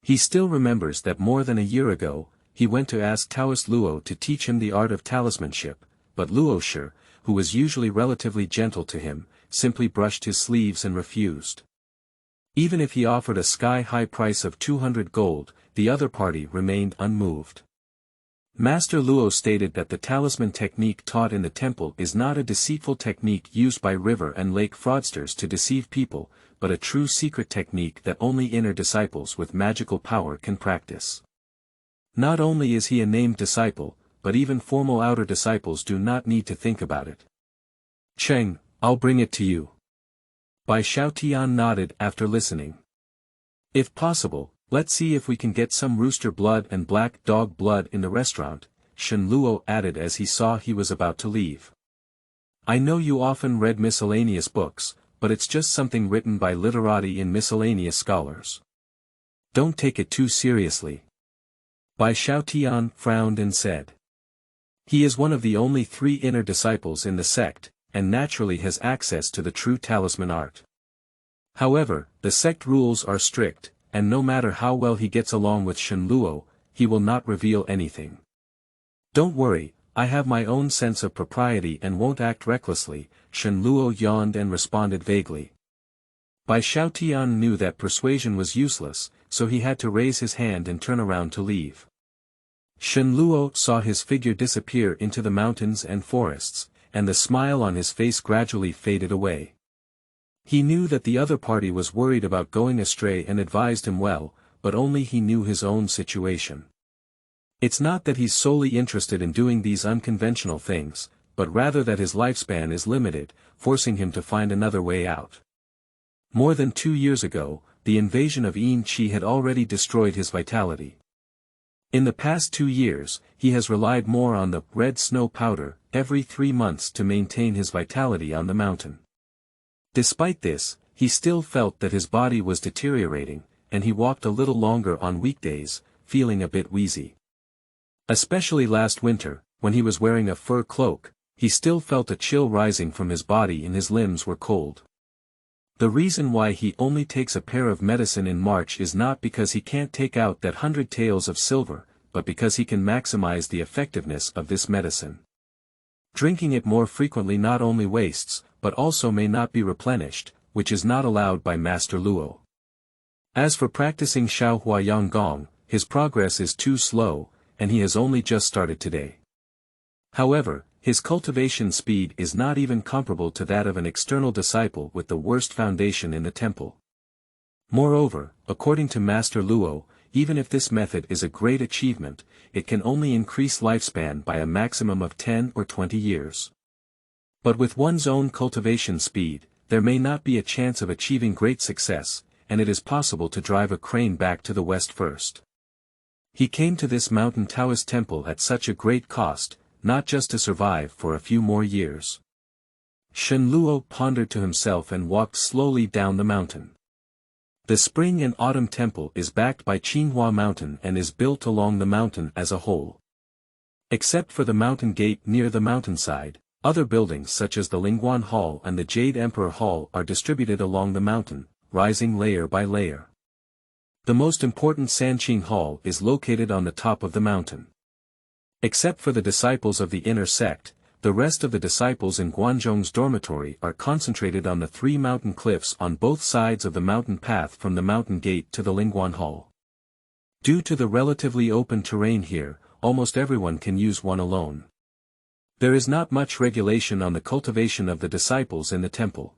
He still remembers that more than a year ago, he went to ask Taoist Luo to teach him the art of talismanship, but Luo Shi, who was usually relatively gentle to him, simply brushed his sleeves and refused. Even if he offered a sky-high price of 200 gold, the other party remained unmoved. Master Luo stated that the talisman technique taught in the temple is not a deceitful technique used by river and lake fraudsters to deceive people, but a true secret technique that only inner disciples with magical power can practice. Not only is he a named disciple, but even formal outer disciples do not need to think about it. Cheng, I'll bring it to you. Bai Xiaotian nodded after listening. If possible, let's see if we can get some rooster blood and black dog blood in the restaurant, Shen Luo added as he saw he was about to leave. I know you often read miscellaneous books, but it's just something written by literati and miscellaneous scholars. Don't take it too seriously. Bai Xiaotian frowned and said. He is one of the only 3 inner disciples in the sect, and naturally has access to the true talisman art. However, the sect rules are strict, and no matter how well he gets along with Shen Luo, he will not reveal anything. Don't worry, I have my own sense of propriety and won't act recklessly, Shen Luo yawned and responded vaguely. Bai Xiaotian knew that persuasion was useless, so he had to raise his hand and turn around to leave. Shen Luo saw his figure disappear into the mountains and forests, and the smile on his face gradually faded away. He knew that the other party was worried about going astray and advised him well, but only he knew his own situation. It's not that he's solely interested in doing these unconventional things, but rather that his lifespan is limited, forcing him to find another way out. More than 2 years ago, the invasion of Yuanshi had already destroyed his vitality. In the past 2 years, he has relied more on the red snow powder every 3 months to maintain his vitality on the mountain. Despite this, he still felt that his body was deteriorating, and he walked a little longer on weekdays, feeling a bit wheezy. Especially last winter, when he was wearing a fur cloak, he still felt a chill rising from his body and his limbs were cold. The reason why he only takes a pair of medicine in March is not because he can't take out that 100 taels of silver, but because he can maximize the effectiveness of this medicine. Drinking it more frequently not only wastes, but also may not be replenished, which is not allowed by Master Luo. As for practicing Shaohuayang Gong, his progress is too slow, and he has only just started today. However, his cultivation speed is not even comparable to that of an external disciple with the worst foundation in the temple. Moreover, according to Master Luo, even if this method is a great achievement, it can only increase lifespan by a maximum of 10 or 20 years. But with one's own cultivation speed, there may not be a chance of achieving great success, and it is possible to drive a crane back to the west first. He came to this mountain Taoist temple at such a great cost, not just to survive for a few more years. Shen Luo pondered to himself and walked slowly down the mountain. The spring and autumn temple is backed by Qinghua Mountain and is built along the mountain as a whole. Except for the mountain gate near the mountainside, other buildings such as the Lingguan Hall and the Jade Emperor Hall are distributed along the mountain, rising layer by layer. The most important Sanqing Hall is located on the top of the mountain. Except for the disciples of the inner sect, the rest of the disciples in Guanzhong's dormitory are concentrated on the 3 mountain cliffs on both sides of the mountain path from the mountain gate to the Lingguan Hall. Due to the relatively open terrain here, almost everyone can use one alone. There is not much regulation on the cultivation of the disciples in the temple.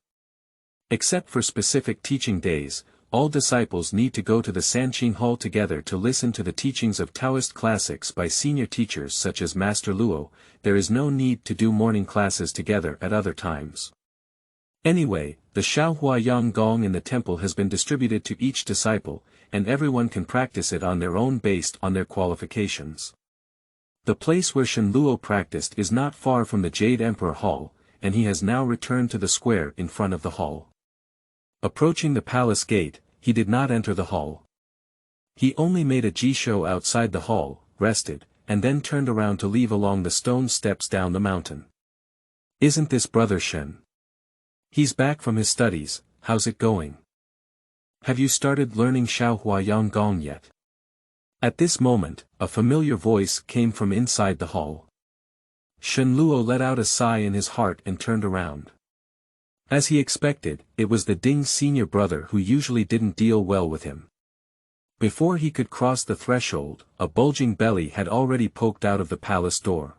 Except for specific teaching days, all disciples need to go to the Sanqing Hall together to listen to the teachings of Taoist classics by senior teachers such as Master Luo. There is no need to do morning classes together at other times. Anyway, the Shaohuayang Gong in the temple has been distributed to each disciple, and everyone can practice it on their own based on their qualifications. The place where Shen Luo practiced is not far from the Jade Emperor Hall, and he has now returned to the square in front of the hall. Approaching the palace gate, he did not enter the hall. He only made a jisho outside the hall, rested, and then turned around to leave along the stone steps down the mountain. Isn't this brother Shen? He's back from his studies, how's it going? Have you started learning Shaohuayang Gong yet? At this moment, a familiar voice came from inside the hall. Shen Luo let out a sigh in his heart and turned around. As he expected, it was the Ding's senior brother who usually didn't deal well with him. Before he could cross the threshold, a bulging belly had already poked out of the palace door.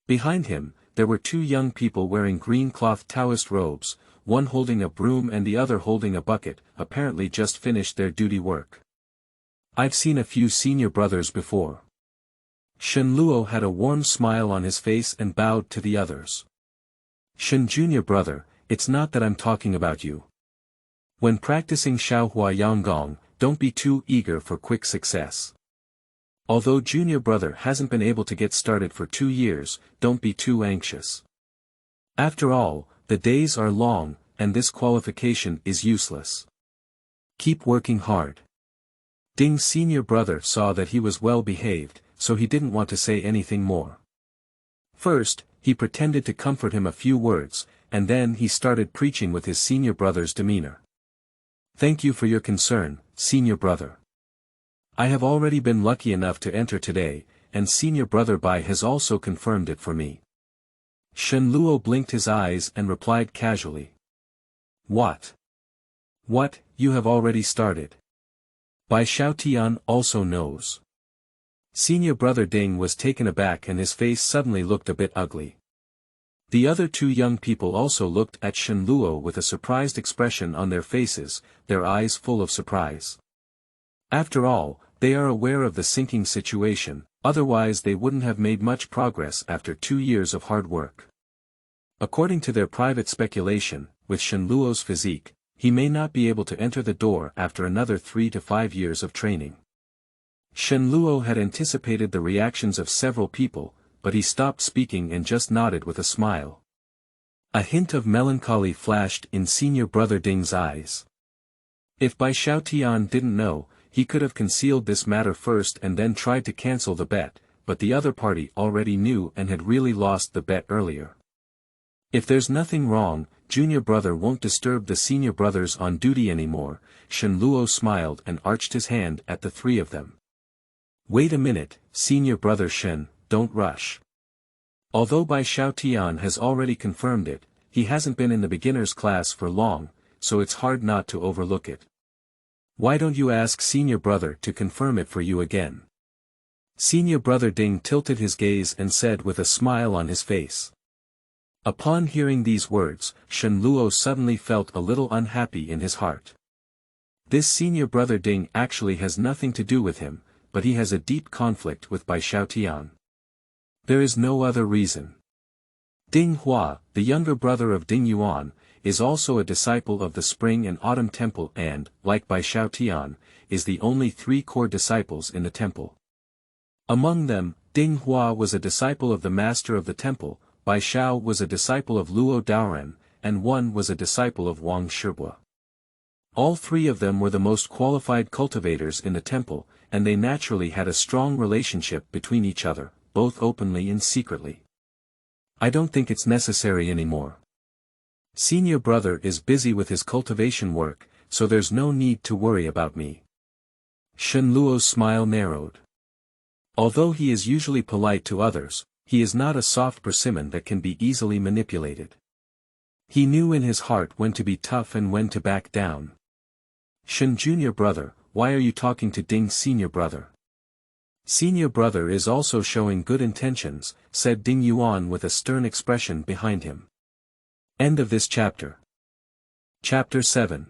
Behind him, there were 2 young people wearing green cloth Taoist robes, one holding a broom and the other holding a bucket, apparently just finished their duty work. I've seen a few senior brothers before. Shen Luo had a warm smile on his face and bowed to the others. Shen junior brother, it's not that I'm talking about you. When practicing Shaohuayang Gong, don't be too eager for quick success. Although junior brother hasn't been able to get started for 2 years, don't be too anxious. After all, the days are long, and this qualification is useless. Keep working hard. Ding's senior brother saw that he was well behaved, so he didn't want to say anything more. First, he pretended to comfort him a few words, and then he started preaching with his senior brother's demeanor. Thank you for your concern, senior brother. I have already been lucky enough to enter today, and senior brother Bai has also confirmed it for me. Shen Luo blinked his eyes and replied casually. What? What, you have already started? Bai Xiaotian also knows. Senior brother Ding was taken aback and his face suddenly looked a bit ugly. The other 2 young people also looked at Shen Luo with a surprised expression on their faces, their eyes full of surprise. After all, they are aware of the sinking situation, otherwise they wouldn't have made much progress after 2 years of hard work. According to their private speculation, with Shen Luo's physique, He may not be able to enter the door after another 3 to 5 years of training. Shen Luo had anticipated the reactions of several people, but he stopped speaking and just nodded with a smile. A hint of melancholy flashed in senior brother Ding's eyes. If Bai Xiaotian didn't know, he could have concealed this matter first and then tried to cancel the bet, but the other party already knew and had really lost the bet earlier. If there's nothing wrong, junior brother won't disturb the senior brothers on duty anymore. Shen Luo smiled and arched his hand at the three of them. Wait a minute, senior brother Shen, don't rush. Although Bai Xiaotian has already confirmed it, he hasn't been in the beginner's class for long, so it's hard not to overlook it. Why don't you ask senior brother to confirm it for you again? Senior brother Ding tilted his gaze and said with a smile on his face. Upon hearing these words, Shen Luo suddenly felt a little unhappy in his heart. This senior brother Ding actually has nothing to do with him, but he has a deep conflict with Bai Xiaotian. There is no other reason. Ding Hua, the younger brother of Ding Yuan, is also a disciple of the Spring and Autumn Temple and, like Bai Xiaotian, is the only 3 core disciples in the temple. Among them, Ding Hua was a disciple of the master of the temple, Bai Xiao was a disciple of Luo Daoren, and one was a disciple of Wang Shibua. All 3 of them were the most qualified cultivators in the temple, and they naturally had a strong relationship between each other, both openly and secretly. I don't think it's necessary anymore. Senior brother is busy with his cultivation work, so there's no need to worry about me. Shen Luo's smile narrowed. Although he is usually polite to others, he is not a soft persimmon that can be easily manipulated. He knew in his heart when to be tough and when to back down. Shen junior brother, why are you talking to Ding senior brother? Senior brother is also showing good intentions, said Ding Yuan with a stern expression behind him. End of this chapter. Chapter 7.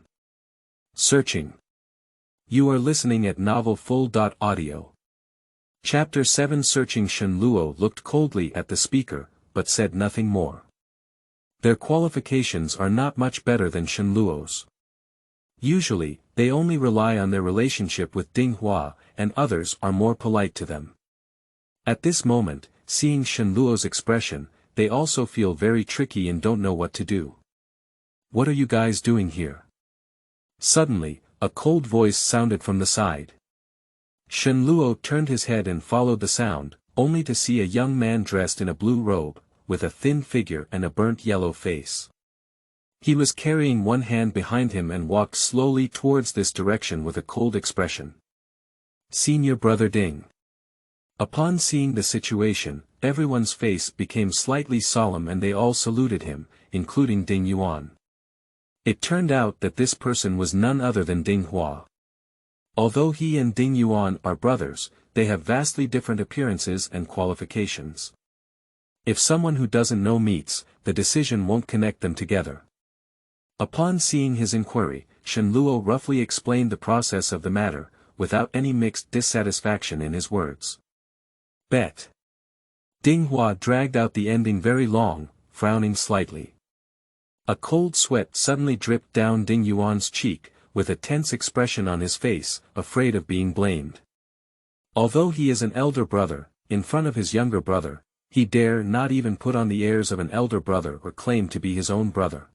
Searching. You are listening at novelfull.audio. Chapter 7. Searching. Shen Luo looked coldly at the speaker, but said nothing more. Their qualifications are not much better than Shen Luo's. Usually, they only rely on their relationship with Ding Hua, and others are more polite to them. At this moment, seeing Shen Luo's expression, they also feel very tricky and don't know what to do. What are you guys doing here? Suddenly, a cold voice sounded from the side. Shen Luo turned his head and followed the sound, only to see a young man dressed in a blue robe, with a thin figure and a burnt yellow face. He was carrying one hand behind him and walked slowly towards this direction with a cold expression. Senior brother Ding. Upon seeing the situation, everyone's face became slightly solemn and they all saluted him, including Ding Yuan. It turned out that this person was none other than Ding Hua. Although he and Ding Yuan are brothers, they have vastly different appearances and qualifications. If someone who doesn't know meets, the decision won't connect them together. Upon seeing his inquiry, Shen Luo roughly explained the process of the matter, without any mixed dissatisfaction in his words. Bet. Ding Hua dragged out the ending very long, frowning slightly. A cold sweat suddenly dripped down Ding Yuan's cheek, with a tense expression on his face, afraid of being blamed. Although he is an elder brother, in front of his younger brother, he dare not even put on the airs of an elder brother or claim to be his own brother.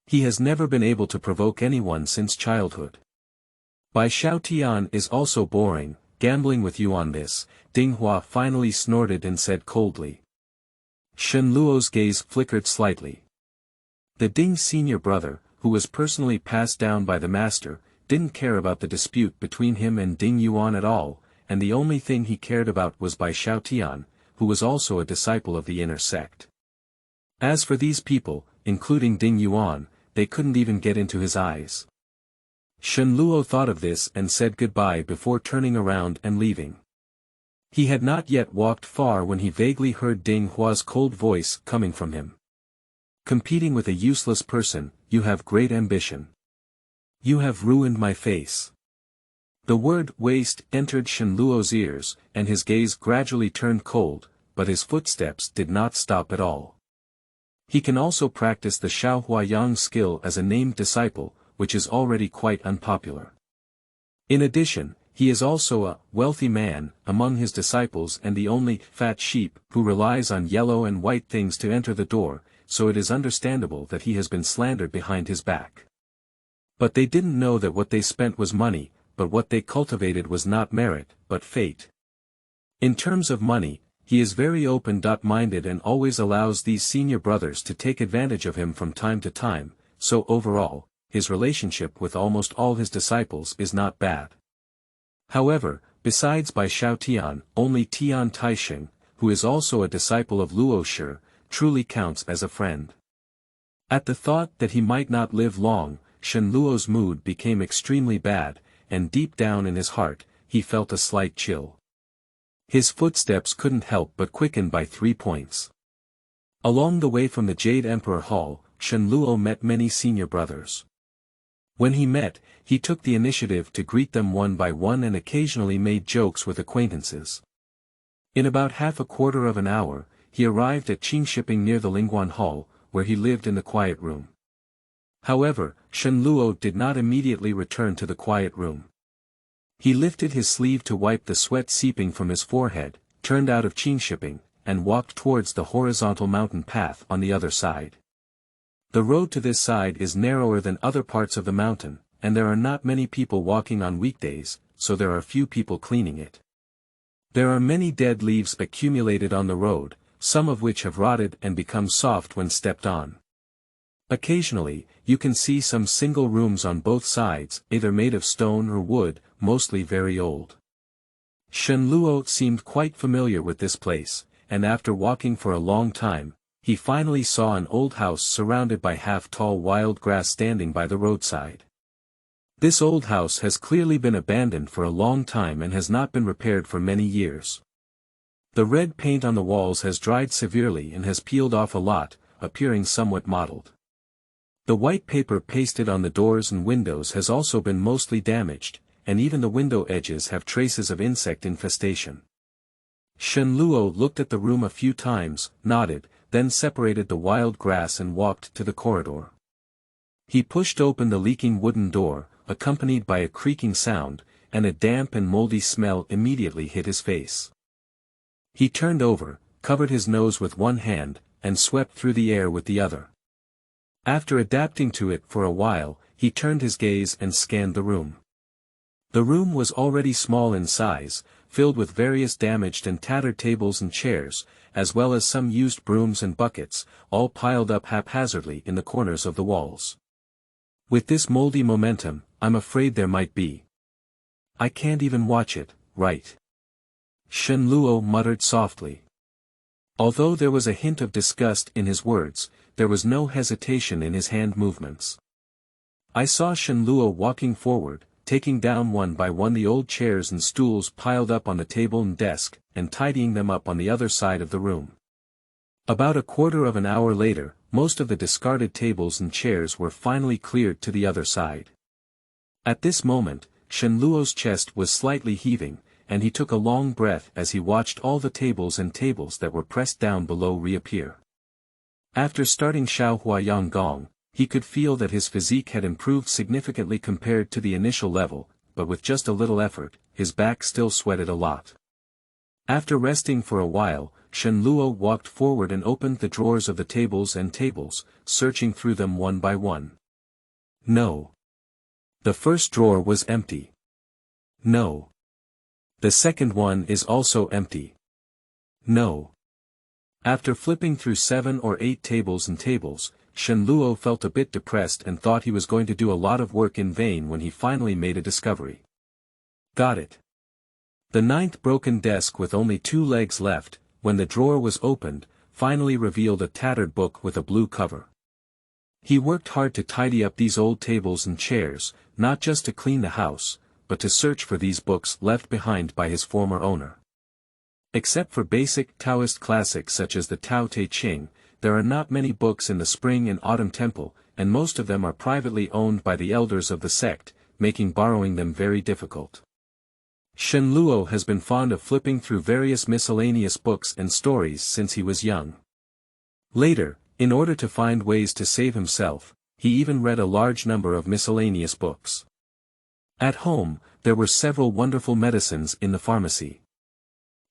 He has never been able to provoke anyone since childhood. Bai Xiaotian is also boring, gambling with you on this, Ding Hua finally snorted and said coldly. Shen Luo's gaze flickered slightly. The Ding senior brother, who was personally passed down by the master, didn't care about the dispute between him and Ding Yuan at all, and the only thing he cared about was Bai Xiaotian, who was also a disciple of the inner sect. As for these people, including Ding Yuan, they couldn't even get into his eyes. Shen Luo thought of this and said goodbye before turning around and leaving. He had not yet walked far when he vaguely heard Ding Hua's cold voice coming from him. Competing with a useless person, you have great ambition. You have ruined my face. The word waste entered Shen Luo's ears, and his gaze gradually turned cold, but his footsteps did not stop at all. He can also practice the Shaohuayang skill as a named disciple, which is already quite unpopular. In addition, he is also a wealthy man among his disciples and the only fat sheep who relies on yellow and white things to enter the door, so it is understandable that he has been slandered behind his back. But they didn't know that what they spent was money, but what they cultivated was not merit, but fate. In terms of money, he is very open-minded and always allows these senior brothers to take advantage of him from time to time, so overall, his relationship with almost all his disciples is not bad. However, besides Bai Xiaotian, only Tian Taixing, who is also a disciple of Luo Shi, truly counts as a friend. At the thought that he might not live long, Shen Luo's mood became extremely bad, and deep down in his heart, he felt a slight chill. His footsteps couldn't help but quicken by 3 points. Along the way from the Jade Emperor Hall, Shen Luo met many senior brothers. When he met, he took the initiative to greet them one by one and occasionally made jokes with acquaintances. In about half a quarter of an hour, he arrived at Qingshipping near the Lingguan Hall, where he lived in the quiet room. However, Shen Luo did not immediately return to the quiet room. He lifted his sleeve to wipe the sweat seeping from his forehead, turned out of Qingshipping, and walked towards the horizontal mountain path on the other side. The road to this side is narrower than other parts of the mountain, and there are not many people walking on weekdays, so there are few people cleaning it. There are many dead leaves accumulated on the road, some of which have rotted and become soft when stepped on. Occasionally, you can see some single rooms on both sides, either made of stone or wood, mostly very old. Shen Luo seemed quite familiar with this place, and after walking for a long time, he finally saw an old house surrounded by half-tall wild grass standing by the roadside. This old house has clearly been abandoned for a long time and has not been repaired for many years. The red paint on the walls has dried severely and has peeled off a lot, appearing somewhat mottled. The white paper pasted on the doors and windows has also been mostly damaged, and even the window edges have traces of insect infestation. Shen Luo looked at the room a few times, nodded, then separated the wild grass and walked to the corridor. He pushed open the leaking wooden door, accompanied by a creaking sound, and a damp and moldy smell immediately hit his face. He turned over, covered his nose with one hand, and swept through the air with the other. After adapting to it for a while, he turned his gaze and scanned the room. The room was already small in size, filled with various damaged and tattered tables and chairs, as well as some used brooms and buckets, all piled up haphazardly in the corners of the walls. With this moldy momentum, I'm afraid there might be. I can't even watch it, right? Shen Luo muttered softly. Although there was a hint of disgust in his words, there was no hesitation in his hand movements. I saw Shen Luo walking forward, taking down one by one the old chairs and stools piled up on the table and desk, and tidying them up on the other side of the room. About a quarter of an hour later, most of the discarded tables and chairs were finally cleared to the other side. At this moment, Shen Luo's chest was slightly heaving, and he took a long breath as he watched all the tables that were pressed down below reappear. After starting Shaohuayang Gong, he could feel that his physique had improved significantly compared to the initial level, but with just a little effort, his back still sweated a lot. After resting for a while, Shen Luo walked forward and opened the drawers of the tables, searching through them one by one. No. The first drawer was empty. No. The second one is also empty. No. After flipping through 7 or 8 tables, Shen Luo felt a bit depressed and thought he was going to do a lot of work in vain when he finally made a discovery. Got it. The 9th broken desk with only 2 legs left, when the drawer was opened, finally revealed a tattered book with a blue cover. He worked hard to tidy up these old tables and chairs, not just to clean the house, but to search for these books left behind by his former owner. Except for basic Taoist classics such as the Tao Te Ching, there are not many books in the Spring and Autumn Temple, and most of them are privately owned by the elders of the sect, making borrowing them very difficult. Shen Luo has been fond of flipping through various miscellaneous books and stories since he was young. Later, In order to find ways to save himself, he even read a large number of miscellaneous books. At home, there were several wonderful medicines in the pharmacy.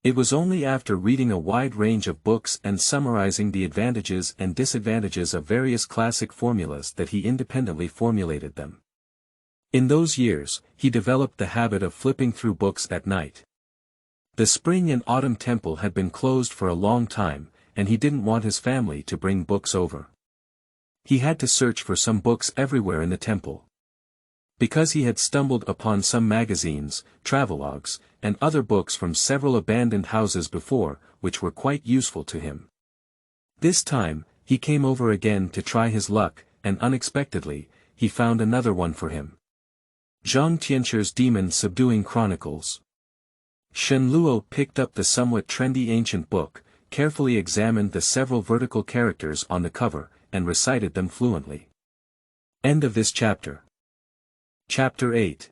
It was only after reading a wide range of books and summarizing the advantages and disadvantages of various classic formulas that he independently formulated them. In those years, he developed the habit of flipping through books at night. The spring and autumn temple had been closed for a long time, and he didn't want his family to bring books over. He had to search for some books everywhere in the temple. Because he had stumbled upon some magazines, travelogues, and other books from several abandoned houses before, which were quite useful to him. This time, he came over again to try his luck, and unexpectedly, he found another one for him. Zhang Tianqi's Demon Subduing Chronicles. Shen Luo picked up the somewhat trendy ancient book, carefully examined the several vertical characters on the cover, and recited them fluently. End of this chapter. Chapter 8.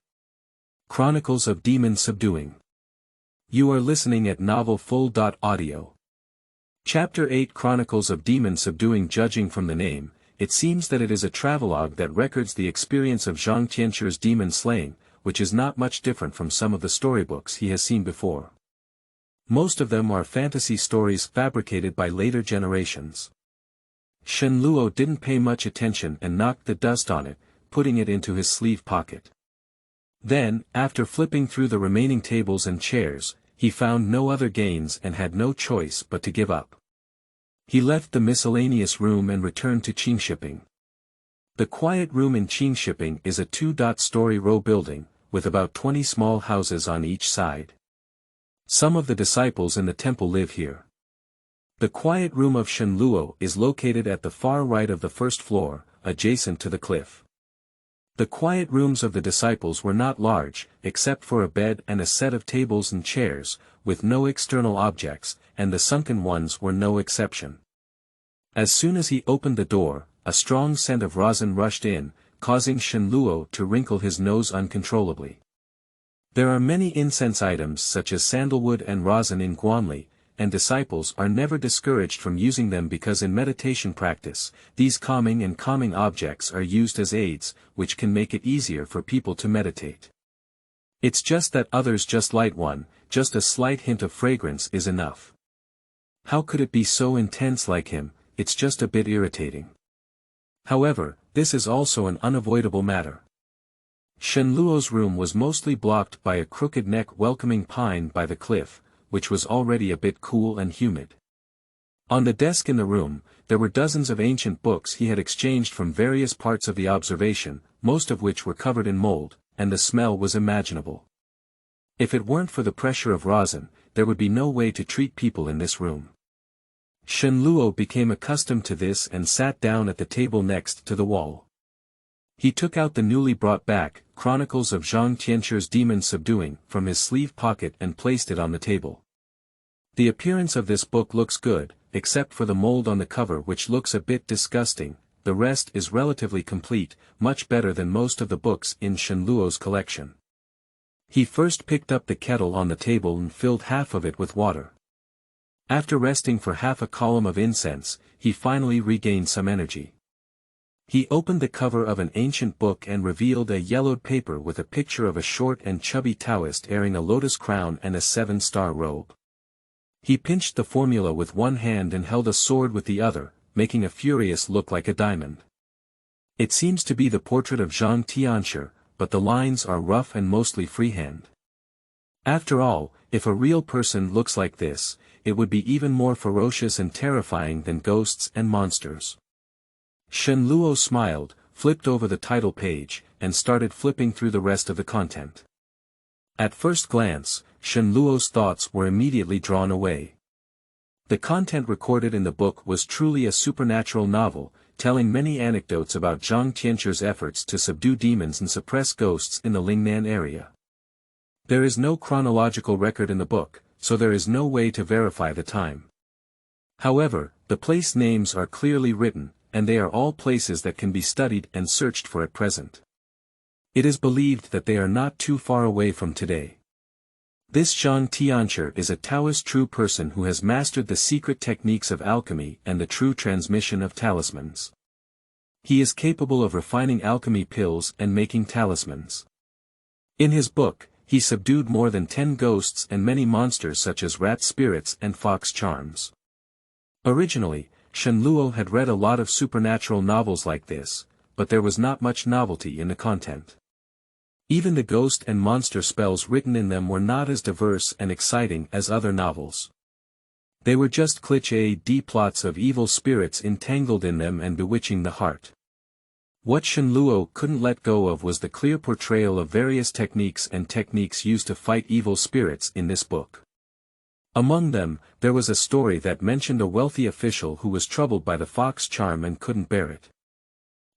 Chronicles of Demon Subduing. You are listening at novelfull.audio. Chapter 8 Chronicles of Demon Subduing. Judging from the name, it seems that it is a travelogue that records the experience of Zhang Tianqi's demon slaying, which is not much different from some of the storybooks he has seen before. Most of them are fantasy stories fabricated by later generations. Shen Luo didn't pay much attention and knocked the dust on it, putting it into his sleeve pocket. Then, after flipping through the remaining tables and chairs, he found no other gains and had no choice but to give up. He left the miscellaneous room and returned to Qingshipping. The quiet room in Qingshipping is a two-story row building, with about 20 small houses on each side. Some of the disciples in the temple live here. The quiet room of Shen Luo is located at the far right of the first floor, adjacent to the cliff. The quiet rooms of the disciples were not large, except for a bed and a set of tables and chairs, with no external objects, and the sunken ones were no exception. As soon as he opened the door, a strong scent of rosin rushed in, causing Shen Luo to wrinkle his nose uncontrollably. There are many incense items such as sandalwood and rosin in Guanli, and disciples are never discouraged from using them because in meditation practice, these calming objects are used as aids, which can make it easier for people to meditate. It's just that others just light one, just a slight hint of fragrance is enough. How could it be so intense like him? It's just a bit irritating. However, this is also an unavoidable matter. Shen Luo's room was mostly blocked by a crooked neck welcoming pine by the cliff, which was already a bit cool and humid. On the desk in the room, there were dozens of ancient books he had exchanged from various parts of the observation, most of which were covered in mold, and the smell was imaginable. If it weren't for the pressure of rosin, there would be no way to treat people in this room. Shen Luo became accustomed to this and sat down at the table next to the wall. He took out the newly brought back Chronicles of Zhang Tianqi's Demon Subduing from his sleeve pocket and placed it on the table. The appearance of this book looks good, except for the mold on the cover which looks a bit disgusting. The rest is relatively complete, much better than most of the books in Shen Luo's collection. He first picked up the kettle on the table and filled half of it with water. After resting for half a column of incense, he finally regained some energy. He opened the cover of an ancient book and revealed a yellowed paper with a picture of a short and chubby Taoist wearing a lotus crown and a 7-star robe. He pinched the formula with one hand and held a sword with the other, making a furious look like a diamond. It seems to be the portrait of Zhang Tianqi, but the lines are rough and mostly freehand. After all, if a real person looks like this, it would be even more ferocious and terrifying than ghosts and monsters. Shen Luo smiled, flipped over the title page, and started flipping through the rest of the content. At first glance, Shen Luo's thoughts were immediately drawn away. The content recorded in the book was truly a supernatural novel, telling many anecdotes about Zhang Tianqi's efforts to subdue demons and suppress ghosts in the Lingnan area. There is no chronological record in the book, so there is no way to verify the time. However, the place names are clearly written, and they are all places that can be studied and searched for at present. It is believed that they are not too far away from today. This Shan Tianshi is a Taoist true person who has mastered the secret techniques of alchemy and the true transmission of talismans. He is capable of refining alchemy pills and making talismans. In his book, he subdued more than 10 ghosts and many monsters such as rat spirits and fox charms. Originally, Shen Luo had read a lot of supernatural novels like this, but there was not much novelty in the content. Even the ghost and monster spells written in them were not as diverse and exciting as other novels. They were just cliché plots of evil spirits entangled in them and bewitching the heart. What Shen Luo couldn't let go of was the clear portrayal of various techniques used to fight evil spirits in this book. Among them, there was a story that mentioned a wealthy official who was troubled by the fox charm and couldn't bear it.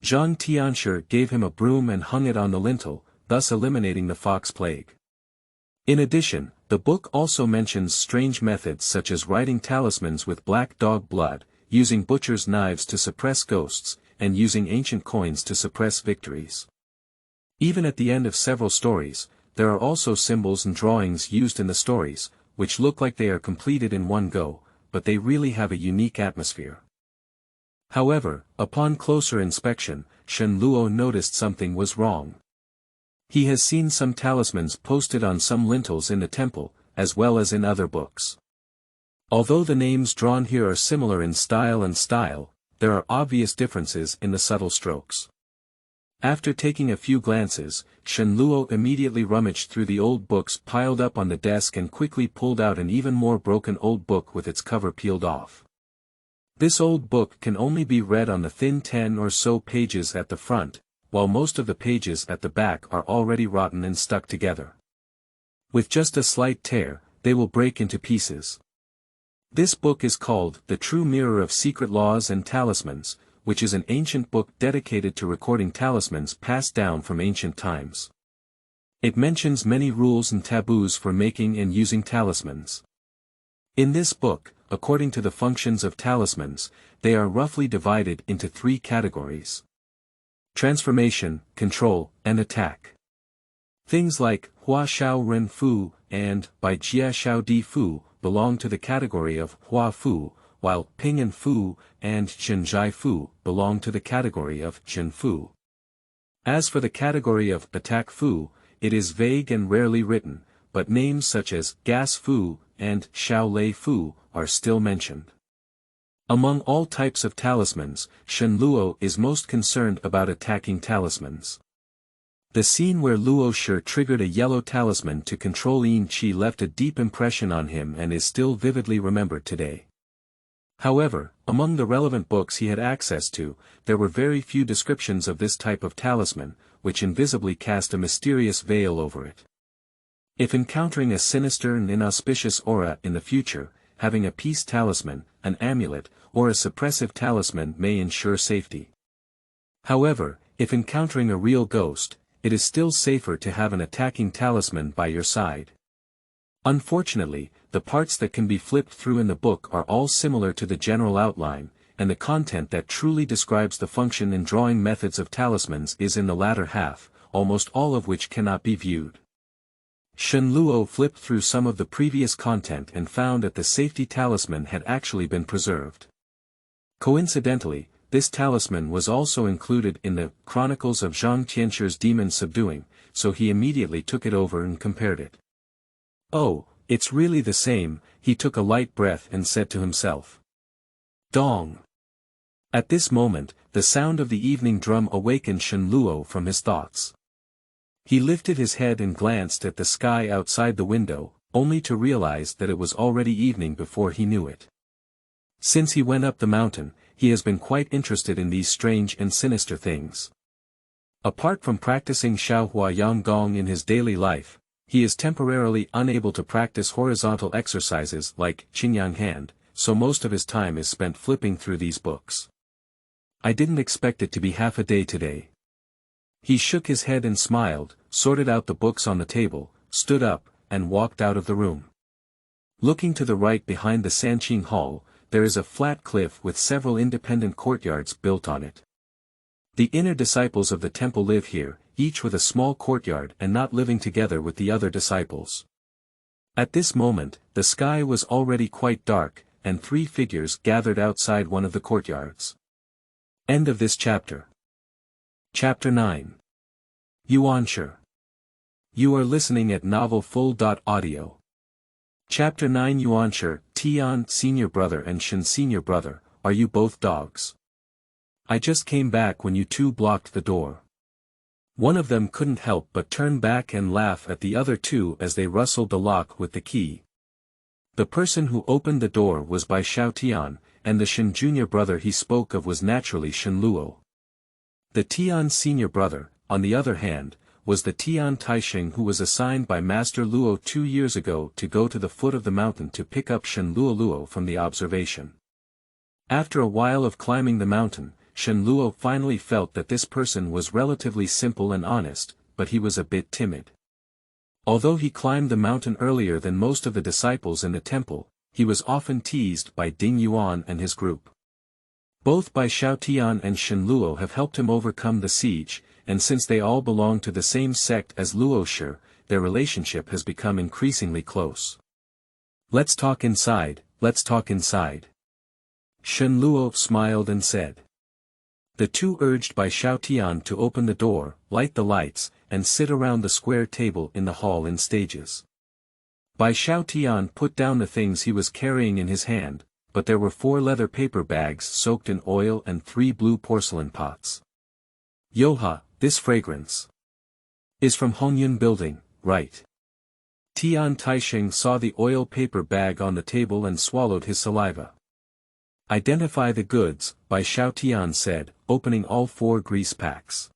Zhang Tianshi gave him a broom and hung it on the lintel, thus eliminating the fox plague. In addition, the book also mentions strange methods such as writing talismans with black dog blood, using butcher's knives to suppress ghosts, and using ancient coins to suppress victories. Even at the end of several stories, there are also symbols and drawings used in the stories, which look like they are completed in one go, but they really have a unique atmosphere. However, upon closer inspection, Shen Luo noticed something was wrong. He has seen some talismans posted on some lintels in the temple, as well as in other books. Although the names drawn here are similar in style, there are obvious differences in the subtle strokes. After taking a few glances, Shen Luo immediately rummaged through the old books piled up on the desk and quickly pulled out an even more broken old book with its cover peeled off. This old book can only be read on the thin 10 or so pages at the front, while most of the pages at the back are already rotten and stuck together. With just a slight tear, they will break into pieces. This book is called The True Mirror of Secret Laws and Talismans, which is an ancient book dedicated to recording talismans passed down from ancient times. It mentions many rules and taboos for making and using talismans. In this book, according to the functions of talismans, they are roughly divided into 3 categories: transformation, control, and attack. Things like Hua Shao Ren Fu and Bai Jia Shao Di Fu belong to the category of Hua Fu, while Ping and Fu and Zhen Zhai Fu belong to the category of Zhen Fu. As for the category of attack Fu, it is vague and rarely written, but names such as Gas Fu and Shao Lei Fu are still mentioned. Among all types of talismans, Shen Luo is most concerned about attacking talismans. The scene where Luo Shi triggered a yellow talisman to control Yin Qi left a deep impression on him and is still vividly remembered today. However, among the relevant books he had access to, there were very few descriptions of this type of talisman, which invisibly cast a mysterious veil over it. If encountering a sinister and inauspicious aura in the future, having a peace talisman, an amulet, or a suppressive talisman may ensure safety. However, if encountering a real ghost, it is still safer to have an attacking talisman by your side. Unfortunately, the parts that can be flipped through in the book are all similar to the general outline, and the content that truly describes the function and drawing methods of talismans is in the latter half, almost all of which cannot be viewed. Shen Luo flipped through some of the previous content and found that the safety talisman had actually been preserved. Coincidentally, this talisman was also included in the Chronicles of Zhang Tianshi's demon Subduing, so he immediately took it over and compared it. "Oh, it's really the same," he took a light breath and said to himself. Dong! At this moment, the sound of the evening drum awakened Shen Luo from his thoughts. He lifted his head and glanced at the sky outside the window, only to realize that it was already evening before he knew it. Since he went up the mountain, he has been quite interested in these strange and sinister things. Apart from practicing Shaohua Yang Gong in his daily life, he is temporarily unable to practice horizontal exercises like Qingyang Hand, so most of his time is spent flipping through these books. I didn't expect it to be half a day today. He shook his head and smiled, sorted out the books on the table, stood up, and walked out of the room. Looking to the right behind the Sanqing Hall, there is a flat cliff with several independent courtyards built on it. The inner disciples of the temple live here, each with a small courtyard and not living together with the other disciples. At this moment, the sky was already quite dark, and 3 figures gathered outside one of the courtyards. End of this chapter. Chapter 9. Yuanshi. You are listening at Novel Full.audio. Chapter 9. Yuanshi, Tian senior brother and Shen senior brother, are you both dogs? I just came back when you two blocked the door. One of them couldn't help but turn back and laugh at the other two as they rustled the lock with the key. The person who opened the door was by Xiao Tian, and the Shen junior brother he spoke of was naturally Shen Luo. The Tian senior brother, on the other hand, was the Tian Taisheng who was assigned by Master Luo 2 years ago to go to the foot of the mountain to pick up Shen Luo from the observation. After a while of climbing the mountain, Shen Luo finally felt that this person was relatively simple and honest, but he was a bit timid. Although he climbed the mountain earlier than most of the disciples in the temple, he was often teased by Ding Yuan and his group. Both Bai Xiaotian and Shen Luo have helped him overcome the siege, and since they all belong to the same sect as Luo Shi, their relationship has become increasingly close. Let's talk inside, let's talk inside. Shen Luo smiled and said. The two urged Bai Xiaotian to open the door, light the lights, and sit around the square table in the hall in stages. Bai Xiaotian put down the things he was carrying in his hand, but there were 4 leather paper bags soaked in oil and 3 blue porcelain pots. Yoha, this fragrance is from Hongyun building, right? Tian Taisheng saw the oil paper bag on the table and swallowed his saliva. Identify the goods, Bai Xiaotian said, opening all 4 grease packs.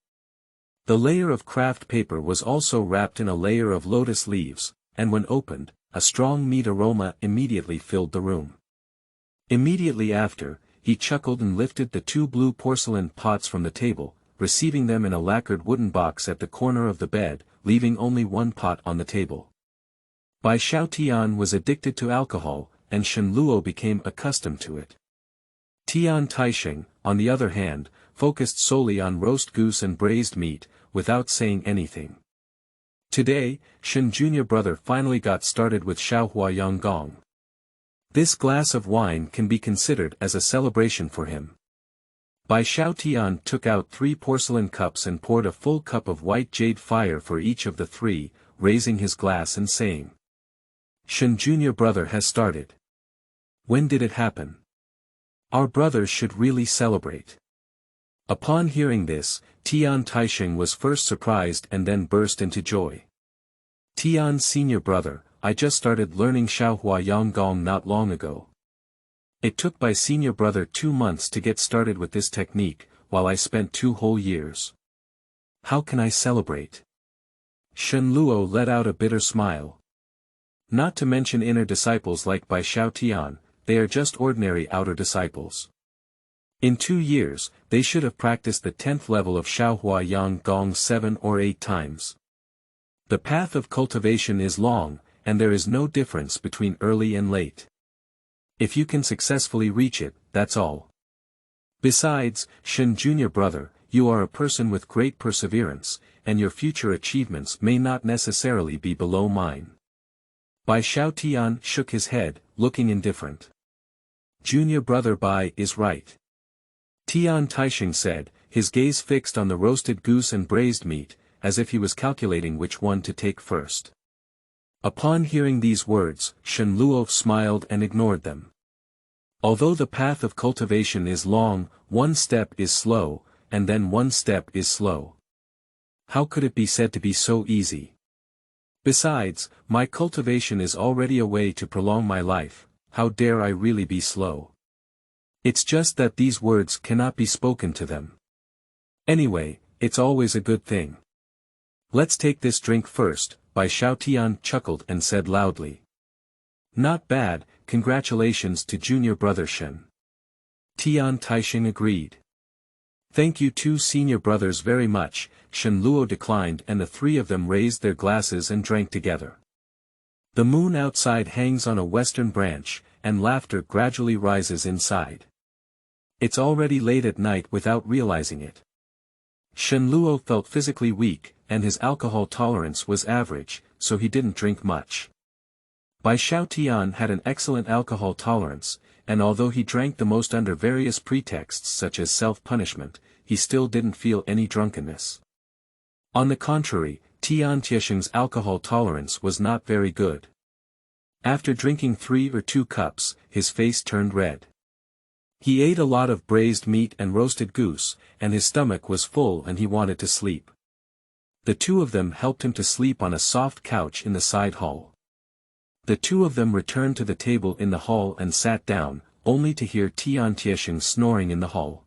The layer of craft paper was also wrapped in a layer of lotus leaves, and when opened, a strong meat aroma immediately filled the room. Immediately after, he chuckled and lifted the 2 blue porcelain pots from the table, receiving them in a lacquered wooden box at the corner of the bed, leaving only 1 pot on the table. Bai Xiaotian was addicted to alcohol, and Shen Luo became accustomed to it. Tian Taisheng, on the other hand, focused solely on roast goose and braised meat, without saying anything. Today, Shen junior brother finally got started with Xiaohua Yanggong. This glass of wine can be considered as a celebration for him. Bai Xiaotian took out 3 porcelain cups and poured a full cup of white jade fire for each of the 3, raising his glass and saying. Shen junior brother has started. When did it happen? Our brothers should really celebrate. Upon hearing this, Tian Taisheng was first surprised and then burst into joy. Tian senior brother, I just started learning Xiaohua Yanggong not long ago. It took Bai senior brother 2 months to get started with this technique, while I spent 2 whole years. How can I celebrate? Shen Luo let out a bitter smile. Not to mention inner disciples like Bai Xiaotian, they are just ordinary outer disciples. In 2 years, they should have practiced the 10th level of Xiaohua Yanggong 7 or 8 times. The path of cultivation is long, and there is no difference between early and late. If you can successfully reach it, that's all. Besides, Shen junior brother, you are a person with great perseverance, and your future achievements may not necessarily be below mine. Bai Xiaotian shook his head, looking indifferent. Junior brother Bai is right. Tian Taisheng said, his gaze fixed on the roasted goose and braised meat, as if he was calculating which one to take first. Upon hearing these words, Shen Luo smiled and ignored them. Although the path of cultivation is long, 1 step is slow, and then 1 step is slow. How could it be said to be so easy? Besides, my cultivation is already a way to prolong my life, how dare I really be slow? It's just that these words cannot be spoken to them. Anyway, it's always a good thing. Let's take this drink first, Bai Xiaotian chuckled and said loudly. Not bad, congratulations to junior brother Shen. Tian Taisheng agreed. Thank you 2 senior brothers very much, Shen Luo declined and the 3 of them raised their glasses and drank together. The moon outside hangs on a western branch, and laughter gradually rises inside. It's already late at night without realizing it. Shen Luo felt physically weak, and his alcohol tolerance was average, so he didn't drink much. Bai Xiaotian had an excellent alcohol tolerance, and although he drank the most under various pretexts such as self-punishment, he still didn't feel any drunkenness. On the contrary, Tian Tiesheng's alcohol tolerance was not very good. After drinking 3 or 2 cups, his face turned red. He ate a lot of braised meat and roasted goose, and his stomach was full and he wanted to sleep. The two of them helped him to sleep on a soft couch in the side hall. The two of them returned to the table in the hall and sat down, only to hear Tian Tiesheng snoring in the hall.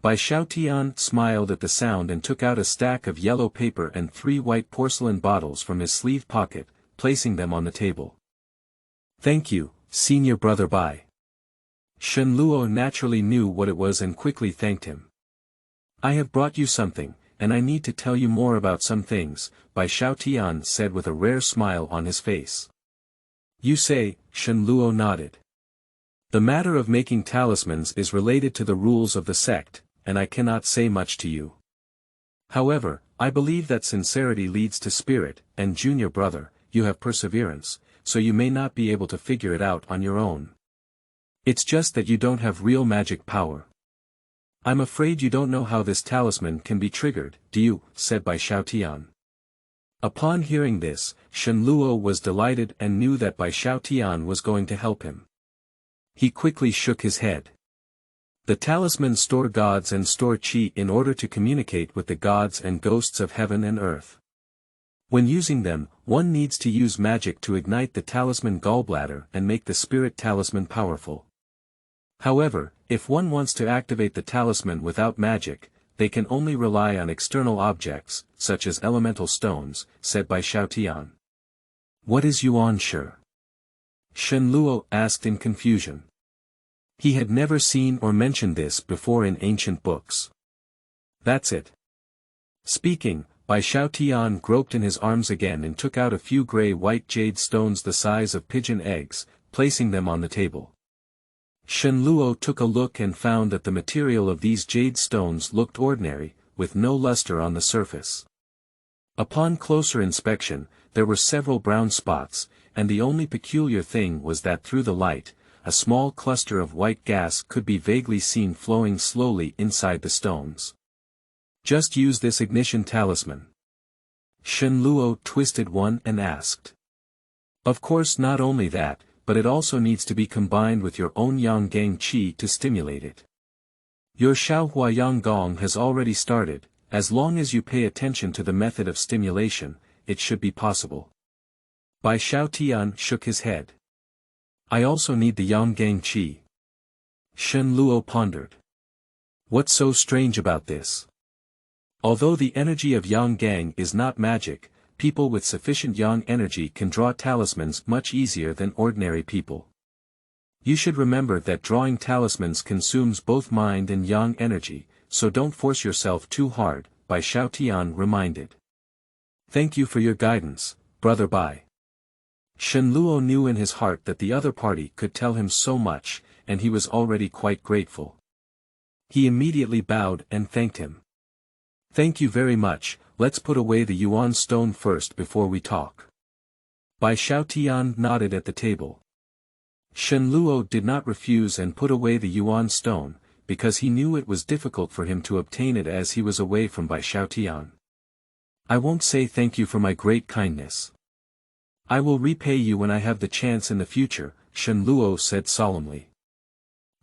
Bai Xiaotian smiled at the sound and took out a stack of yellow paper and 3 white porcelain bottles from his sleeve pocket, placing them on the table. "Thank you, senior brother Bai." Shen Luo naturally knew what it was and quickly thanked him. "I have brought you something, and I need to tell you more about some things," Bai Xiaotian said with a rare smile on his face. "You say," Shen Luo nodded. "The matter of making talismans is related to the rules of the sect, and I cannot say much to you. However, I believe that sincerity leads to spirit, and junior brother, you have perseverance, so you may not be able to figure it out on your own. It's just that you don't have real magic power. I'm afraid you don't know how this talisman can be triggered, do you?" said Bai Xiaotian. Upon hearing this, Shen Luo was delighted and knew that Bai Xiaotian was going to help him. He quickly shook his head. The talismans store gods and store qi in order to communicate with the gods and ghosts of heaven and earth. When using them, one needs to use magic to ignite the talisman gallbladder and make the spirit talisman powerful. However, if one wants to activate the talisman without magic, they can only rely on external objects, such as elemental stones, said Bai Xiaotian. "What is Yuanshi?" Shen Luo asked in confusion. He had never seen or mentioned this before in ancient books. "That's it." Speaking, Bai Xiaotian groped in his arms again and took out a few gray-white jade stones the size of pigeon eggs, placing them on the table. Shen Luo took a look and found that the material of these jade stones looked ordinary, with no luster on the surface. Upon closer inspection, there were several brown spots, and the only peculiar thing was that through the light, a small cluster of white gas could be vaguely seen flowing slowly inside the stones. "Just use this ignition talisman." Shen Luo twisted one and asked. "Of course, not only that, but it also needs to be combined with your own Yanggang qi to stimulate it. Your Xiaohua Yanggong has already started, as long as you pay attention to the method of stimulation, it should be possible." Bai Xiaotian shook his head. "I also need the Yanggang qi." Shen Luo pondered. What's so strange about this? Although the energy of Yanggang is not magic, people with sufficient yang energy can draw talismans much easier than ordinary people. You should remember that drawing talismans consumes both mind and yang energy, so don't force yourself too hard, Bai Xiaotian reminded. "Thank you for your guidance, brother Bai." Shen Luo knew in his heart that the other party could tell him so much, and he was already quite grateful. He immediately bowed and thanked him. "Thank you very much, let's put away the Yuan stone first before we talk." Bai Xiaotian nodded at the table. Shen Luo did not refuse and put away the Yuan stone, because he knew it was difficult for him to obtain it as he was away from Bai Xiaotian. "I won't say thank you for my great kindness. I will repay you when I have the chance in the future," Shen Luo said solemnly.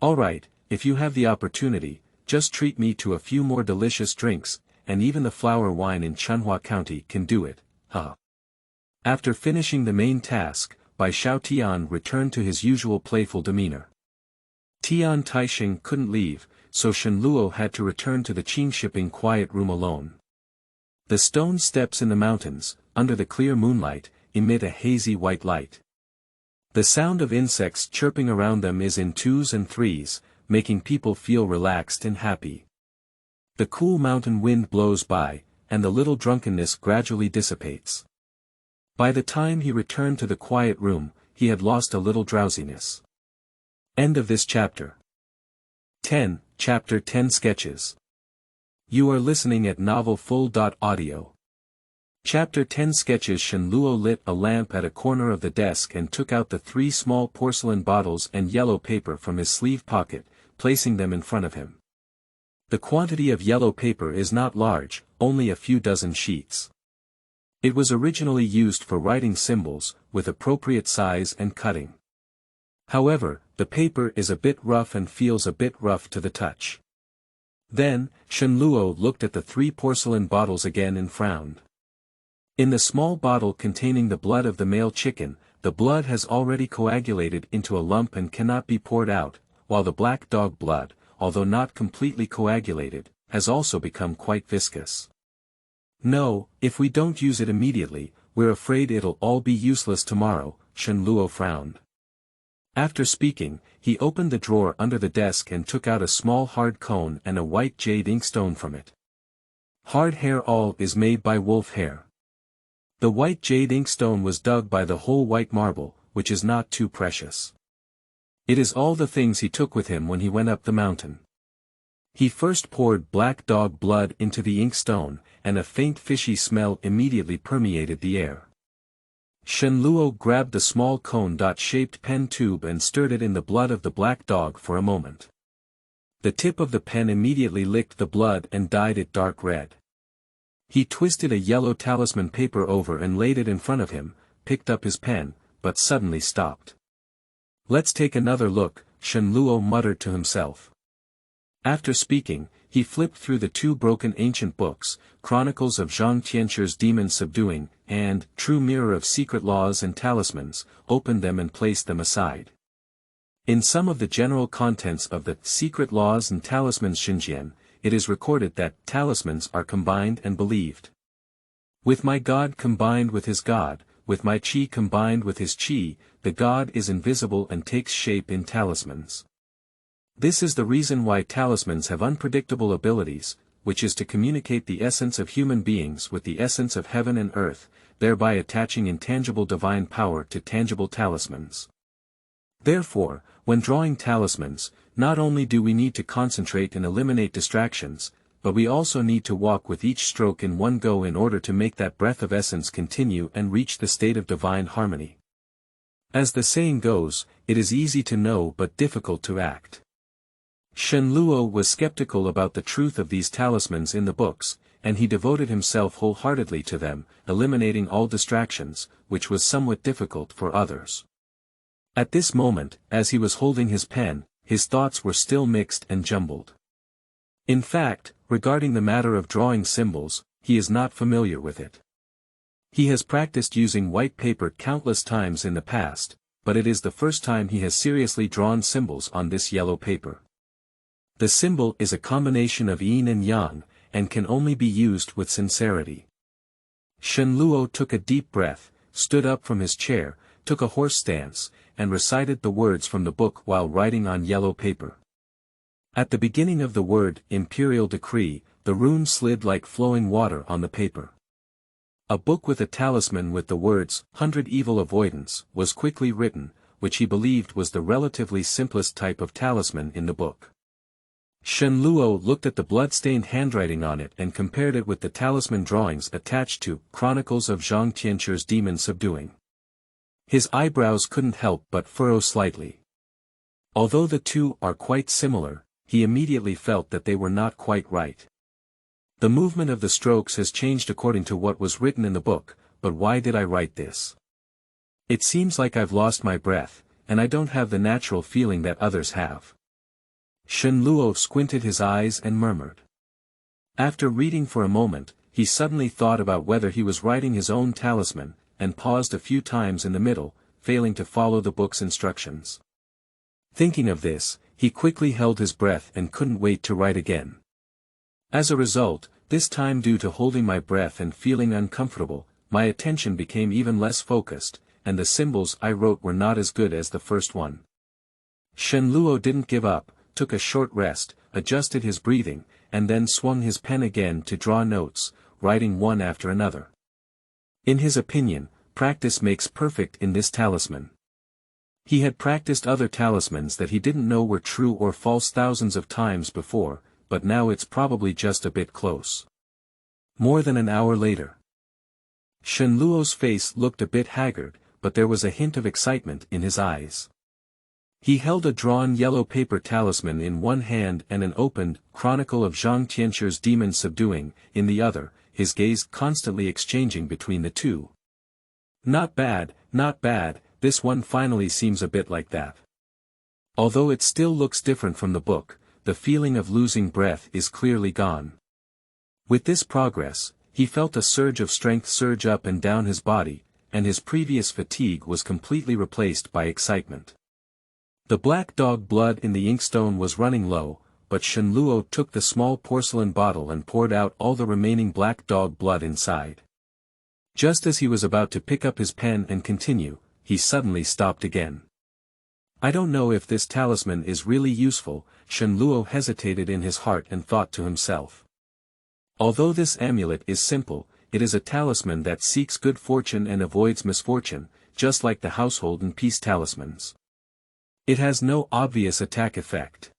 "All right, if you have the opportunity, just treat me to a few more delicious drinks, and even the flower wine in Chanhua County can do it, huh?" After finishing the main task, Bai Xiaotian returned to his usual playful demeanor. Tian Taisheng couldn't leave, so Shen Luo had to return to the Qin shipping quiet room alone. The stone steps in the mountains, under the clear moonlight, emit a hazy white light. The sound of insects chirping around them is in 2s and 3s, making people feel relaxed and happy. The cool mountain wind blows by, and the little drunkenness gradually dissipates. By the time he returned to the quiet room, he had lost a little drowsiness. End of this chapter. 10, Chapter 10 Sketches. You are listening at novelfull.audio. Chapter 10 Sketches. Shen Luo lit a lamp at a corner of the desk and took out the 3 small porcelain bottles and yellow paper from his sleeve pocket, placing them in front of him. The quantity of yellow paper is not large, only a few dozen sheets. It was originally used for writing symbols, with appropriate size and cutting. However, the paper is a bit rough and feels a bit rough to the touch. Then, Shen Luo looked at the 3 porcelain bottles again and frowned. In the small bottle containing the blood of the male chicken, the blood has already coagulated into a lump and cannot be poured out, while the black dog blood, although not completely coagulated, has also become quite viscous. No, if we don't use it immediately, we're afraid it'll all be useless tomorrow, Shen Luo frowned. After speaking, he opened the drawer under the desk and took out a small hard cone and a white jade inkstone from it. Hard hair all is made by wolf hair. The white jade inkstone was dug by the whole white marble, which is not too precious. It is all the things he took with him when he went up the mountain. He first poured black dog blood into the inkstone, and a faint fishy smell immediately permeated the air. Shen Luo grabbed the small cone-shaped pen tube and stirred it in the blood of the black dog for a moment. The tip of the pen immediately licked the blood and dyed it dark red. He twisted a yellow talisman paper over and laid it in front of him, picked up his pen, but suddenly stopped. "Let's take another look," Shen Luo muttered to himself. After speaking, he flipped through the 2 broken ancient books, Chronicles of Zhang Tianqi's Demon Subduing, and True Mirror of Secret Laws and Talismans, opened them and placed them aside. In some of the general contents of the Secret Laws and Talismans Xinjian, it is recorded that talismans are combined and believed. With my God combined with his God, with my chi combined with his chi, the God is invisible and takes shape in talismans. This is the reason why talismans have unpredictable abilities, which is to communicate the essence of human beings with the essence of heaven and earth, thereby attaching intangible divine power to tangible talismans. Therefore, when drawing talismans, not only do we need to concentrate and eliminate distractions, but we also need to walk with each stroke in one go in order to make that breath of essence continue and reach the state of divine harmony. As the saying goes, it is easy to know but difficult to act. Shen Luo was skeptical about the truth of these talismans in the books, and he devoted himself wholeheartedly to them, eliminating all distractions, which was somewhat difficult for others. At this moment, as he was holding his pen, his thoughts were still mixed and jumbled. In fact, regarding the matter of drawing symbols, he is not familiar with it. He has practiced using white paper countless times in the past, but it is the first time he has seriously drawn symbols on this yellow paper. The symbol is a combination of yin and yang, and can only be used with sincerity. Shen Luo took a deep breath, stood up from his chair, took a horse stance, and recited the words from the book while writing on yellow paper. At the beginning of the word imperial decree, the runes slid like flowing water on the paper. A book with a talisman with the words 100 Evil Avoidance was quickly written, which he believed was the relatively simplest type of talisman in the book. Shen Luo looked at the blood-stained handwriting on it and compared it with the talisman drawings attached to Chronicles of Zhang Tianqi's Demon Subduing. His eyebrows couldn't help but furrow slightly. Although the two are quite similar, he immediately felt that they were not quite right. The movement of the strokes has changed according to what was written in the book, but why did I write this? It seems like I've lost my breath, and I don't have the natural feeling that others have. Shen Luo squinted his eyes and murmured. After reading for a moment, he suddenly thought about whether he was writing his own talisman, and paused a few times in the middle, failing to follow the book's instructions. Thinking of this, he quickly held his breath and couldn't wait to write again. As a result, this time due to holding my breath and feeling uncomfortable, my attention became even less focused, and the symbols I wrote were not as good as the first one. Shen Luo didn't give up, took a short rest, adjusted his breathing, and then swung his pen again to draw notes, writing one after another. In his opinion, practice makes perfect in this talisman. He had practiced other talismans that he didn't know were true or false thousands of times before, but now it's probably just a bit close. More than an hour later. Shen Luo's face looked a bit haggard, but there was a hint of excitement in his eyes. He held a drawn yellow paper talisman in one hand and an opened Chronicle of Zhang Tianqi's Demon Subduing in the other, his gaze constantly exchanging between the two. Not bad, this one finally seems a bit like that. Although it still looks different from the book, the feeling of losing breath is clearly gone. With this progress, he felt a surge of strength surge up and down his body, and his previous fatigue was completely replaced by excitement. The black dog blood in the inkstone was running low, but Shen Luo took the small porcelain bottle and poured out all the remaining black dog blood inside. Just as he was about to pick up his pen and continue, he suddenly stopped again. I don't know if this talisman is really useful, Shen Luo hesitated in his heart and thought to himself. Although this amulet is simple, it is a talisman that seeks good fortune and avoids misfortune, just like the household and peace talismans. It has no obvious attack effect.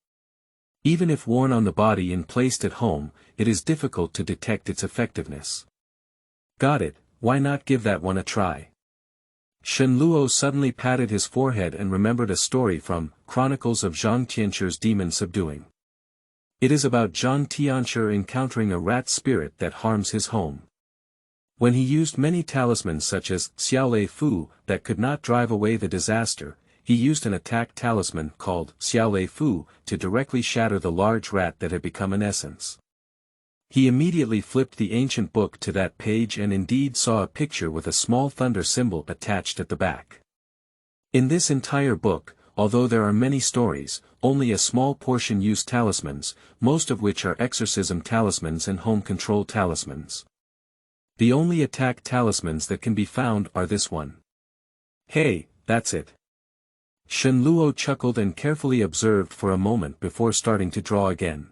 Even if worn on the body and placed at home, it is difficult to detect its effectiveness. Got it, why not give that one a try? Shen Luo suddenly patted his forehead and remembered a story from Chronicles of Zhang Tianqi's Demon Subduing. It is about Zhang Tianqi encountering a rat spirit that harms his home. When he used many talismans such as Xiaolei Fu that could not drive away the disaster, he used an attack talisman called Xiaolei Fu to directly shatter the large rat that had become an essence. He immediately flipped the ancient book to that page and indeed saw a picture with a small thunder symbol attached at the back. In this entire book, although there are many stories, only a small portion use talismans, most of which are exorcism talismans and home control talismans. The only attack talismans that can be found are this one. Hey, that's it. Shen Luo chuckled and carefully observed for a moment before starting to draw again.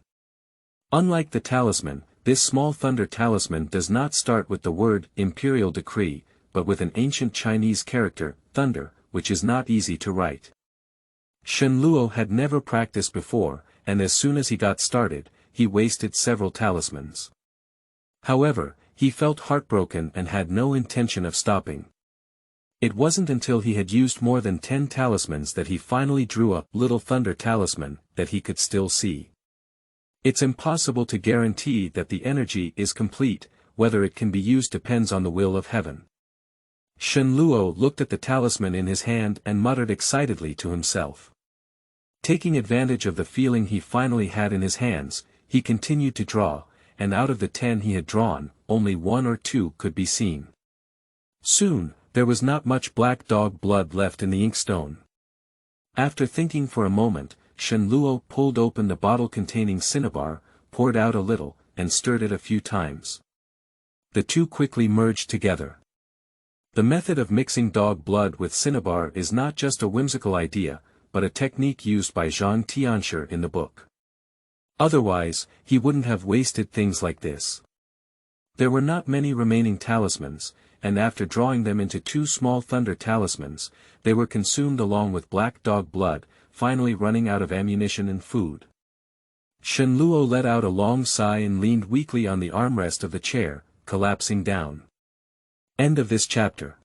Unlike the talisman, this small thunder talisman does not start with the word imperial decree, but with an ancient Chinese character, thunder, which is not easy to write. Shen Luo had never practiced before, and as soon as he got started, he wasted several talismans. However, he felt heartbroken and had no intention of stopping. It wasn't until he had used more than 10 talismans that he finally drew a little thunder talisman that he could still see. It's impossible to guarantee that the energy is complete, whether it can be used depends on the will of heaven. Shen Luo looked at the talisman in his hand and muttered excitedly to himself. Taking advantage of the feeling he finally had in his hands, he continued to draw, and out of the 10 he had drawn, only 1 or 2 could be seen. Soon, there was not much black dog blood left in the inkstone. After thinking for a moment, Shen Luo pulled open the bottle containing cinnabar, poured out a little, and stirred it a few times. The two quickly merged together. The method of mixing dog blood with cinnabar is not just a whimsical idea, but a technique used by Zhang Tianqi in the book. Otherwise, he wouldn't have wasted things like this. There were not many remaining talismans, and after drawing them into 2 small thunder talismans, they were consumed along with black dog blood, finally running out of ammunition and food. Shen Luo let out a long sigh and leaned weakly on the armrest of the chair, collapsing down. End of this chapter.